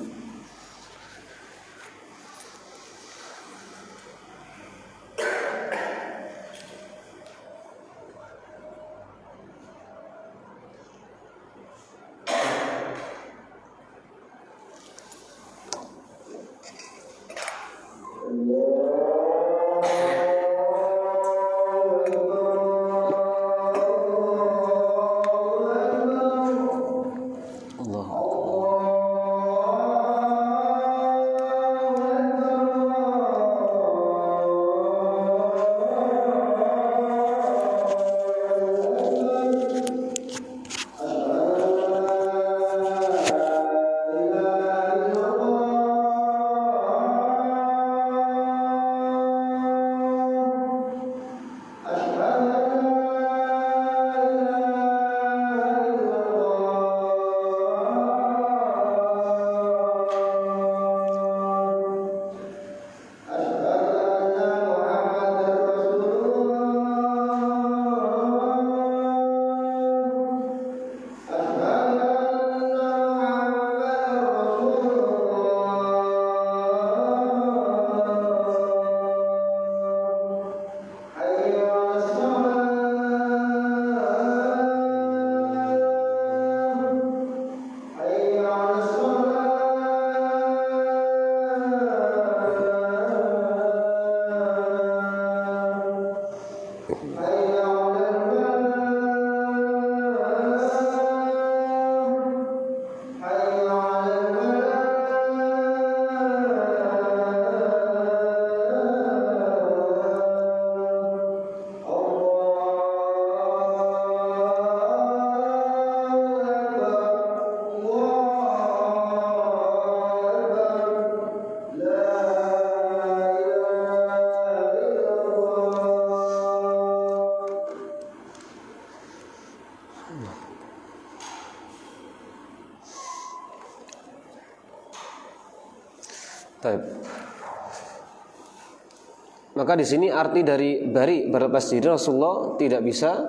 Maka di sini arti dari bari, berlepas diri, Rasulullah tidak bisa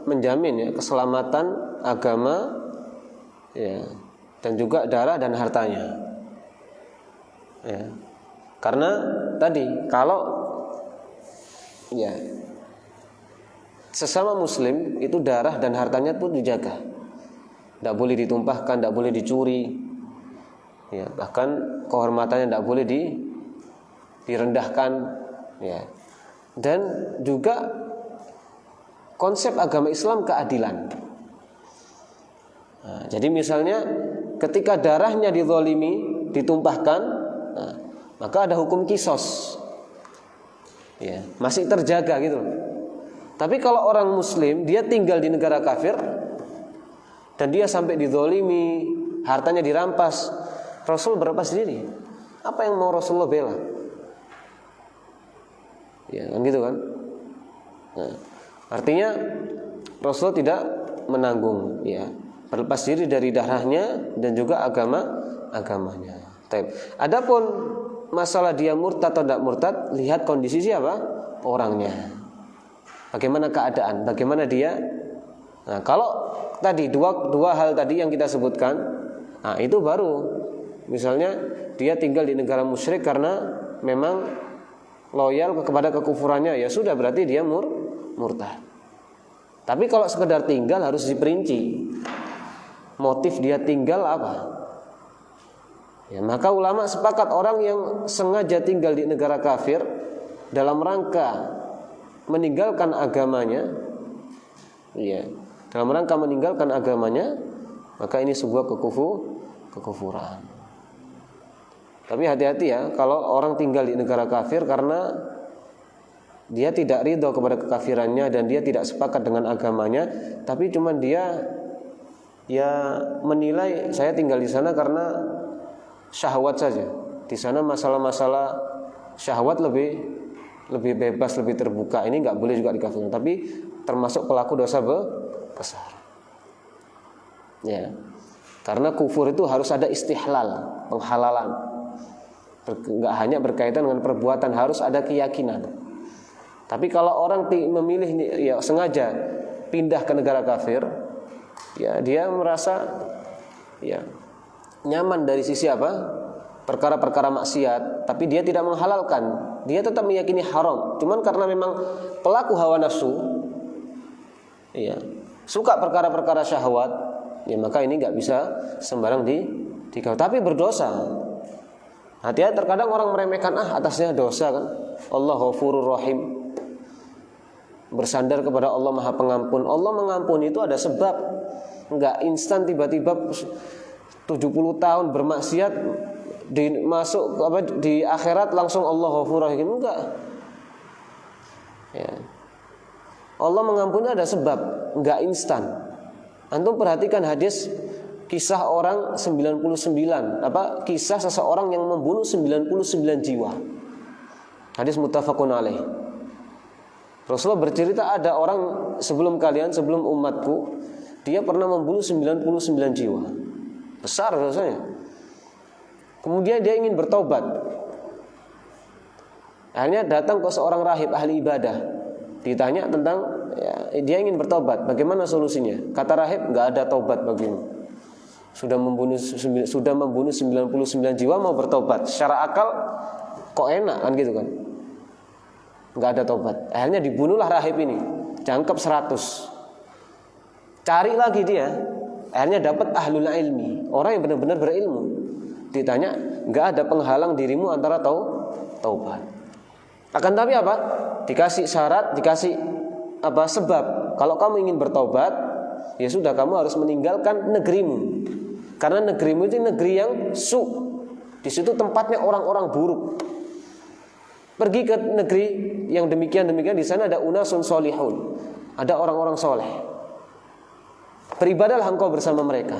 menjamin ya keselamatan agama ya, dan juga darah dan hartanya. Ya. Karena tadi kalau ya sesama muslim itu darah dan hartanya pun dijaga. Tidak boleh ditumpahkan, tidak boleh dicuri. Ya, bahkan kehormatannya tidak boleh direndahkan. Ya. Dan juga konsep agama Islam keadilan. Nah, jadi misalnya ketika darahnya dizalimi, ditumpahkan, nah, maka ada hukum kisos. Ya, masih terjaga gitu. Tapi kalau orang muslim dia tinggal di negara kafir dan dia sampai dizalimi, hartanya dirampas, Rasul berlepas diri. Apa yang mau Rasulullah bela? Ya, kan gitu kan? Nah, artinya Rasulullah tidak menanggung, ya, berlepas diri dari darahnya dan juga agamanya. Adapun masalah dia murtad atau tidak murtad, lihat kondisi siapa? Orangnya. Bagaimana keadaan? Bagaimana dia? Nah, kalau tadi dua hal tadi yang kita sebutkan, nah itu baru. Misalnya dia tinggal di negara musyrik karena memang loyal kepada kekufurannya, ya sudah berarti dia murtad. Tapi kalau sekedar tinggal harus diperinci motif dia tinggal apa. Ya, maka ulama sepakat orang yang sengaja tinggal di negara kafir dalam rangka meninggalkan agamanya, ya, dalam rangka meninggalkan agamanya, maka ini sebuah kekufuran. Tapi hati-hati ya, kalau orang tinggal di negara kafir karena dia tidak ridho kepada kekafirannya dan dia tidak sepakat dengan agamanya, tapi cuman dia ya menilai saya tinggal di sana karena syahwat saja. Di sana masalah-masalah syahwat lebih bebas, lebih terbuka. Ini nggak boleh juga dikafirkan, tapi termasuk pelaku dosa besar. Ya, karena kufur itu harus ada istihlal, penghalalan. Nggak hanya berkaitan dengan perbuatan, harus ada keyakinan. Tapi kalau orang memilih ya sengaja pindah ke negara kafir, ya dia merasa ya nyaman dari sisi apa? Perkara-perkara maksiat, tapi dia tidak menghalalkan. Dia tetap meyakini haram. Cuman karena memang pelaku hawa nafsu, ya, suka perkara-perkara syahwat, ya maka ini nggak bisa sembarang dikau. Tapi berdosa. Hati-hati, terkadang orang meremehkan atasnya dosa kan. Allah Ghafurur Rahim. Bersandar kepada Allah Maha Pengampun. Allah mengampuni itu ada sebab. Enggak instan tiba-tiba 70 tahun bermaksiat di akhirat langsung Allah Ghafurur Rahim, enggak. Ya. Allah mengampuni ada sebab, enggak instan. Antum perhatikan hadis kisah orang 99, kisah seseorang yang membunuh 99 jiwa. Hadis muttafaqun alaih. Rasulullah bercerita ada orang sebelum kalian, sebelum umatku, dia pernah membunuh 99 jiwa. Besar dosanya. Kemudian dia ingin bertobat. Akhirnya datang ke seorang rahib ahli ibadah. Ditanya tentang ya, dia ingin bertobat. Bagaimana solusinya? Kata rahib, enggak ada tobat bagimu. Sudah membunuh 99 jiwa mau bertobat. Secara akal kok enak kan gitu kan? Enggak ada tobat. Akhirnya dibunuhlah rahib ini. Jangkep 100. Cari lagi dia. Akhirnya dapat ahlul ilmi, orang yang benar-benar berilmu. Ditanya, enggak ada penghalang dirimu antara taubat. Akan tapi apa? Dikasih syarat, dikasih sebab. Kalau kamu ingin bertobat, ya sudah kamu harus meninggalkan negerimu. Karena negerimu itu negeri yang di situ tempatnya orang-orang buruk. Pergi ke negeri yang demikian-demikian, di sana ada unasun solihun, ada orang-orang soleh. Beribadahlah engkau bersama mereka.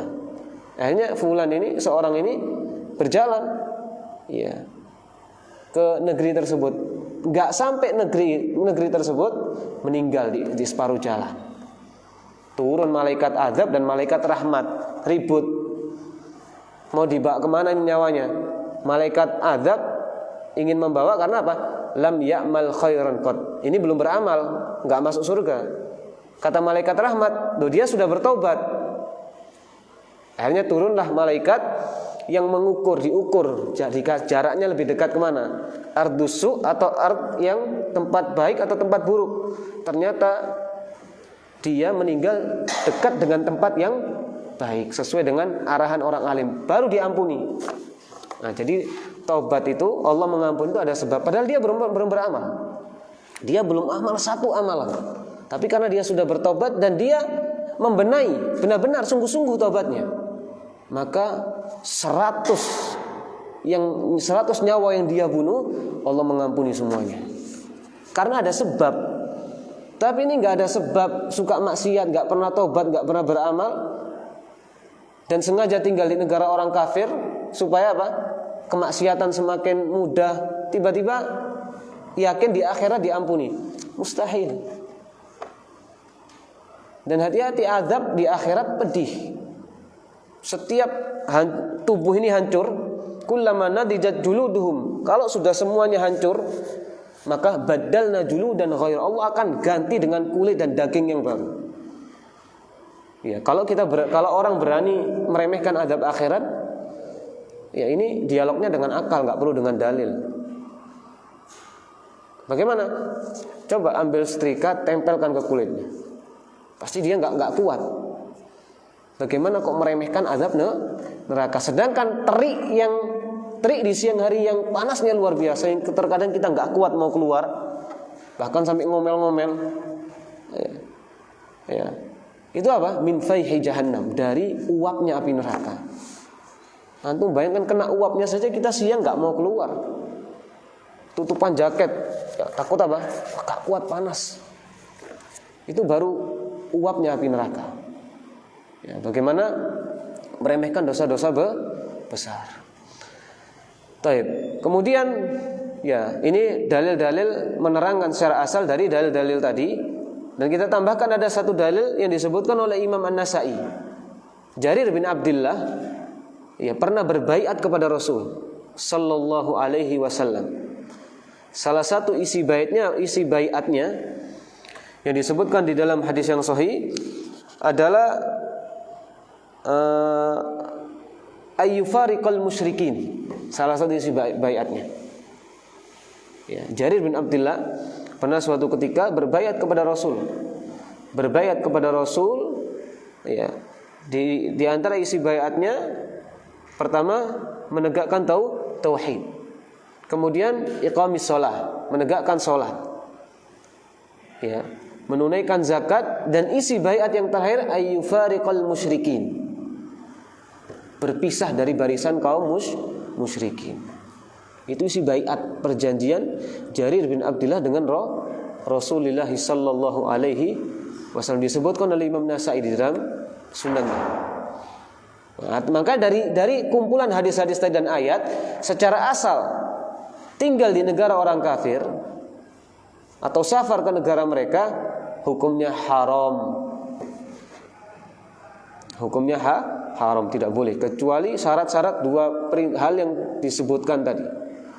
Akhirnya fulan ini, seorang ini berjalan ya ke negeri tersebut. Enggak sampai negeri tersebut, meninggal di separuh jalan. Turun malaikat azab dan malaikat rahmat, ribut. Mau dibawa kemana ini nyawanya? Malaikat azab ingin membawa karena apa? Lam ya'mal khairan qad. Ini belum beramal, enggak masuk surga. Kata malaikat rahmat, dia sudah bertobat. Akhirnya turunlah malaikat yang diukur jaraknya lebih dekat kemana? Ardusu atau yang tempat baik atau tempat buruk. Ternyata dia meninggal dekat dengan tempat yang baik, sesuai dengan arahan orang alim, baru diampuni. Nah, jadi taubat itu Allah mengampuni itu ada sebab. Padahal dia belum beramal. Dia belum amal satu amalan. Tapi karena dia sudah bertobat dan dia membenahi benar-benar sungguh-sungguh taubatnya, maka 100 nyawa yang dia bunuh Allah mengampuni semuanya. Karena ada sebab. Tapi ini enggak ada sebab, suka maksiat, enggak pernah tobat, enggak pernah beramal, dan sengaja tinggal di negara orang kafir supaya apa? Kemaksiatan semakin mudah, tiba-tiba yakin di akhirat diampuni. Mustahil. Dan hati-hati, azab di akhirat pedih. Setiap tubuh ini hancur, kullama nadijat juluduhum, kalau sudah semuanya hancur, maka badalna juludan ghair, Allah akan ganti dengan kulit dan daging yang baru. Ya, kalau orang berani meremehkan azab akhirat, ya ini dialognya dengan akal, enggak perlu dengan dalil. Bagaimana? Coba ambil setrika, tempelkan ke kulitnya. Pasti dia nggak kuat. Bagaimana kok meremehkan azab neraka? Sedangkan terik di siang hari yang panasnya luar biasa, yang terkadang kita nggak kuat mau keluar, bahkan sampai ngomel-ngomel. Ya. Itu apa? Min fayhi jahannam, dari uapnya api neraka. Antum bayangkan kena uapnya saja kita siang nggak mau keluar, tutupan jaket, ya, takut apa? Gak kuat panas. Itu baru uapnya api neraka. Ya, bagaimana meremehkan dosa-dosa besar. Taib. Kemudian ya ini dalil-dalil menerangkan secara asal dari dalil-dalil tadi, dan kita tambahkan ada satu dalil yang disebutkan oleh Imam An-Nasa'i. Jarir bin Abdullah ya pernah berbaiat kepada Rasul sallallahu alaihi wasallam. Salah satu isi baiatnya yang disebutkan di dalam hadis yang sahih adalah ayyufariqal musyrikin. Salah satu isi baiatnya. Ya, Jarir bin Abdullah pernah suatu ketika berbaiat kepada Rasul. Ya. Di antara isi baiatnya pertama menegakkan tauhid. Kemudian iqamis shalah, menegakkan salat. Ya, menunaikan zakat, dan isi baiat yang terakhir ayyufariqal musyrikin. Berpisah dari barisan kaum musyrikin. Itu isi baiat perjanjian Jarir bin Abdullah dengan Rasulullah sallallahu alaihi wasallam, disebutkan oleh Imam Nasa'i di dalam Sunannya. Nah, maka dari kumpulan hadis-hadis dan ayat, secara asal tinggal di negara orang kafir atau safar ke negara mereka hukumnya haram. Hukumnya haram, tidak boleh, kecuali syarat-syarat dua hal yang disebutkan tadi.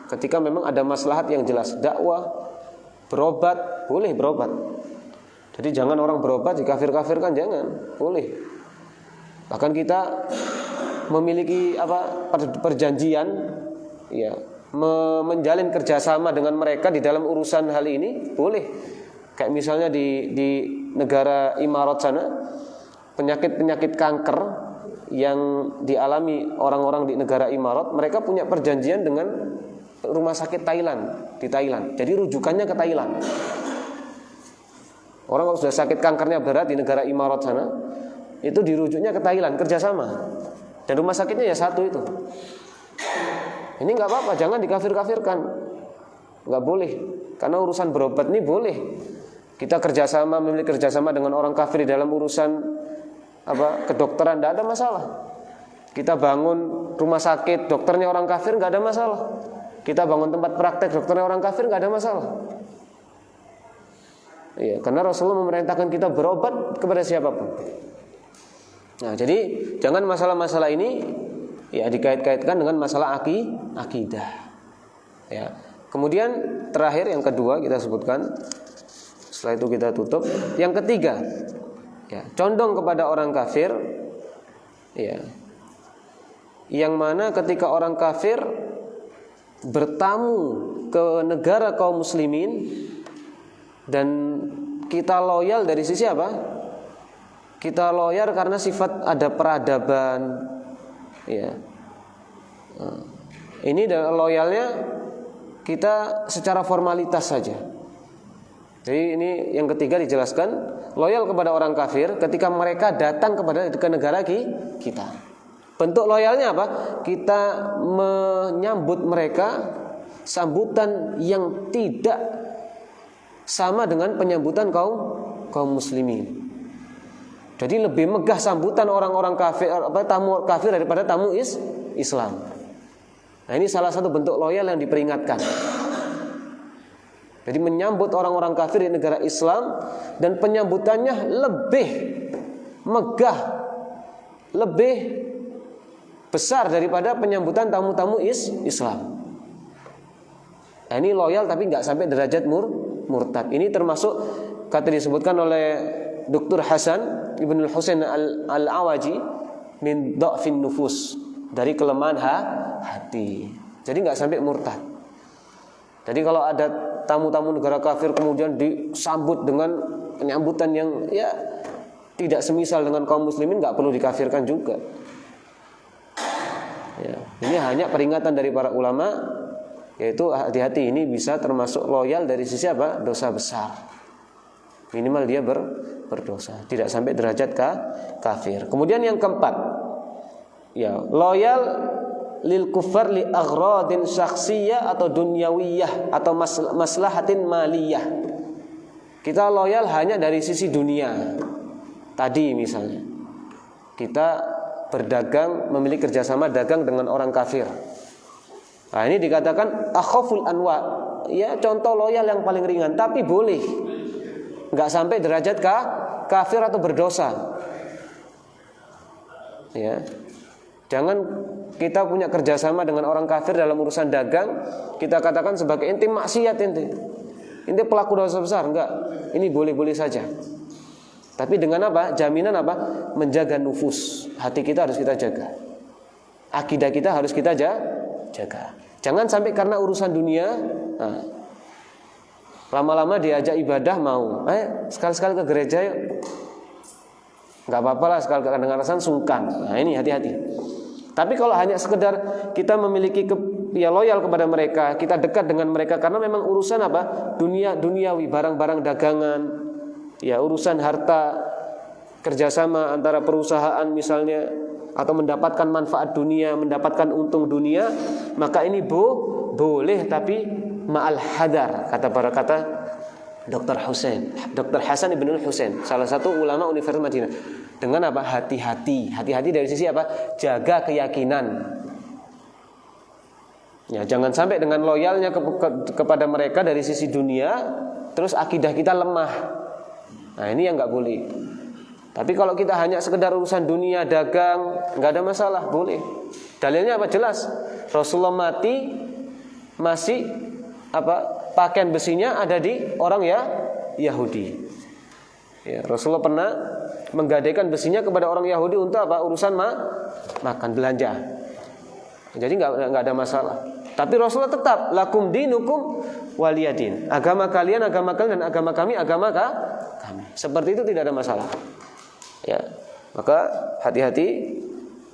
Ketika memang ada maslahat yang jelas, dakwah, berobat, boleh berobat. Jadi jangan orang berobat dikafir-kafirkan, jangan, boleh. Bahkan kita memiliki perjanjian, ya, menjalin kerjasama dengan mereka di dalam urusan hal ini, boleh. Kayak misalnya di negara Imarat sana, penyakit kanker yang dialami orang-orang di negara Imarat, mereka punya perjanjian dengan rumah sakit di Thailand. Jadi rujukannya ke Thailand. Orang kalau sudah sakit kankernya berat di negara Imarat sana, itu dirujuknya ke Thailand, kerjasama. Dan rumah sakitnya ya satu itu. Ini nggak apa-apa, jangan dikafir-kafirkan, nggak boleh. Karena urusan berobat ini boleh. Kita memiliki kerjasama dengan orang kafir di dalam urusan kedokteran, tidak ada masalah. Kita bangun rumah sakit, dokternya orang kafir, nggak ada masalah. Kita bangun tempat praktek, dokternya orang kafir, nggak ada masalah. Iya, karena Rasulullah memerintahkan kita berobat kepada siapapun. Nah, jadi jangan masalah-masalah ini ya dikait-kaitkan dengan masalah akidah. Ya. Kemudian terakhir yang kedua kita sebutkan, setelah itu kita tutup. Yang ketiga, ya, condong kepada orang kafir, ya, yang mana ketika orang kafir bertamu ke negara kaum muslimin dan kita loyal dari sisi apa? Kita loyal karena sifat ada peradaban, ya. Ini loyalnya kita secara formalitas saja. Jadi ini yang ketiga dijelaskan, loyal kepada orang kafir ketika mereka datang ke negara kita. Bentuk loyalnya apa? Kita menyambut mereka sambutan yang tidak sama dengan penyambutan kaum muslimin. Jadi lebih megah sambutan orang-orang kafir, tamu kafir daripada tamu Islam. Nah, ini salah satu bentuk loyal yang diperingatkan. Jadi menyambut orang-orang kafir di negara Islam, dan penyambutannya lebih megah, lebih besar daripada penyambutan tamu-tamu Islam. Nah, ini loyal tapi nggak sampai derajat murtad. Ini termasuk kata disebutkan oleh Dr. Hasan Ibn Husain Al-Awaji min dha'fin nufus, dari kelemahan hati. Jadi nggak sampai murtad. Jadi kalau ada tamu-tamu negara kafir kemudian disambut dengan penyambutan yang ya tidak semisal dengan kaum muslimin, nggak perlu dikafirkan juga. Ya, ini hanya peringatan dari para ulama, yaitu hati-hati, ini bisa termasuk loyal dari sisi apa? Dosa besar. Minimal dia berdosa, tidak sampai derajat kafir. Kemudian yang keempat, ya, loyal lil kufar li aghradin syakhsiyah atau dunyawiyah atau maslahatin maliyah. Kita loyal hanya dari sisi dunia. Tadi misalnya kita berdagang, memiliki kerjasama dagang dengan orang kafir. Nah, ini dikatakan akhaful anwa. Ya, contoh loyal yang paling ringan, tapi boleh. Enggak sampai derajat kafir atau berdosa. Ya. Jangan kita punya kerjasama dengan orang kafir dalam urusan dagang, kita katakan sebagai ente maksiat, ente pelaku dosa besar. Enggak. Ini boleh-boleh saja. Tapi dengan apa? Jaminan apa? Menjaga nufus. Hati kita harus kita jaga. Akidah kita harus kita jaga. Jangan sampai karena urusan dunia, lama-lama diajak ibadah mau, sekali-sekali ke gereja yuk. Gak apa-apa lah sekali dengan alasan sungkan. Nah, ini hati-hati. Tapi kalau hanya sekedar kita memiliki loyal kepada mereka, kita dekat dengan mereka karena memang urusan apa? Duniawi, barang-barang dagangan, ya urusan harta, kerjasama antara perusahaan misalnya, atau mendapatkan manfaat dunia, mendapatkan untung dunia, maka ini boleh, tapi ma'al hadar, kata Dr. Hasan Ibnul Husain, salah satu ulama Universitas Madinah. Dengan apa? Hati-hati dari sisi apa? Jaga keyakinan. Ya, jangan sampai dengan loyalnya kepada mereka dari sisi dunia, terus akidah kita lemah. Nah, ini yang nggak boleh. Tapi kalau kita hanya sekedar urusan dunia, dagang, nggak ada masalah, boleh. Dalilnya apa? Jelas. Rasulullah mati masih pakaian besinya ada di orang Yahudi. Ya, Rasulullah pernah menggadaikan besinya kepada orang Yahudi untuk apa? Urusan makan, belanja. Jadi nggak ada masalah. Tapi Rasulullah tetap lakum dinukum waliyadin. Agama kalian dan agama kami kami. Seperti itu tidak ada masalah. Ya, maka hati-hati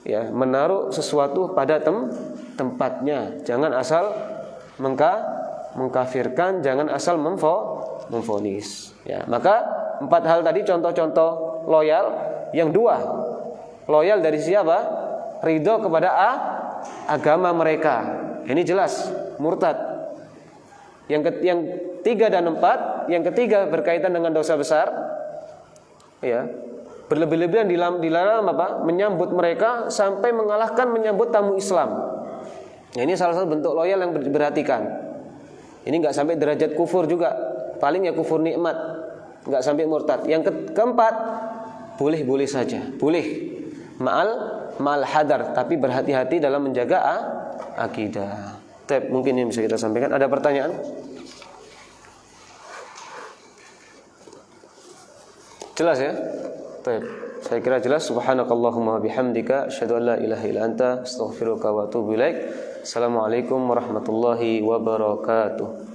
ya menaruh sesuatu pada tempatnya. Jangan asal mengkafirkan, jangan asal memvonis. Ya, maka 4 hal tadi contoh-contoh loyal. Yang 2, loyal dari siapa? Ridho kepada agama mereka. Ini jelas murtad. Yang 3 dan 4, yang ketiga berkaitan dengan dosa besar. Ya. Berlebih-lebihan di dalam menyambut mereka sampai mengalahkan menyambut tamu Islam. Nah, ini salah satu bentuk loyal yang diperhatikan. Ini enggak sampai derajat kufur juga. Paling ya kufur nikmat, enggak sampai murtad. Yang keempat, boleh-boleh saja. Boleh. Ma'al hadar, tapi berhati-hati dalam menjaga akidah. Mungkin ini bisa kita sampaikan. Ada pertanyaan? Jelas ya? Saya kira jelas. Subhanakallahumma bihamdika asyhadu an la ilaha illa anta astaghfiruka wa atubu ilaik. Assalamualaikum warahmatullahi wabarakatuh.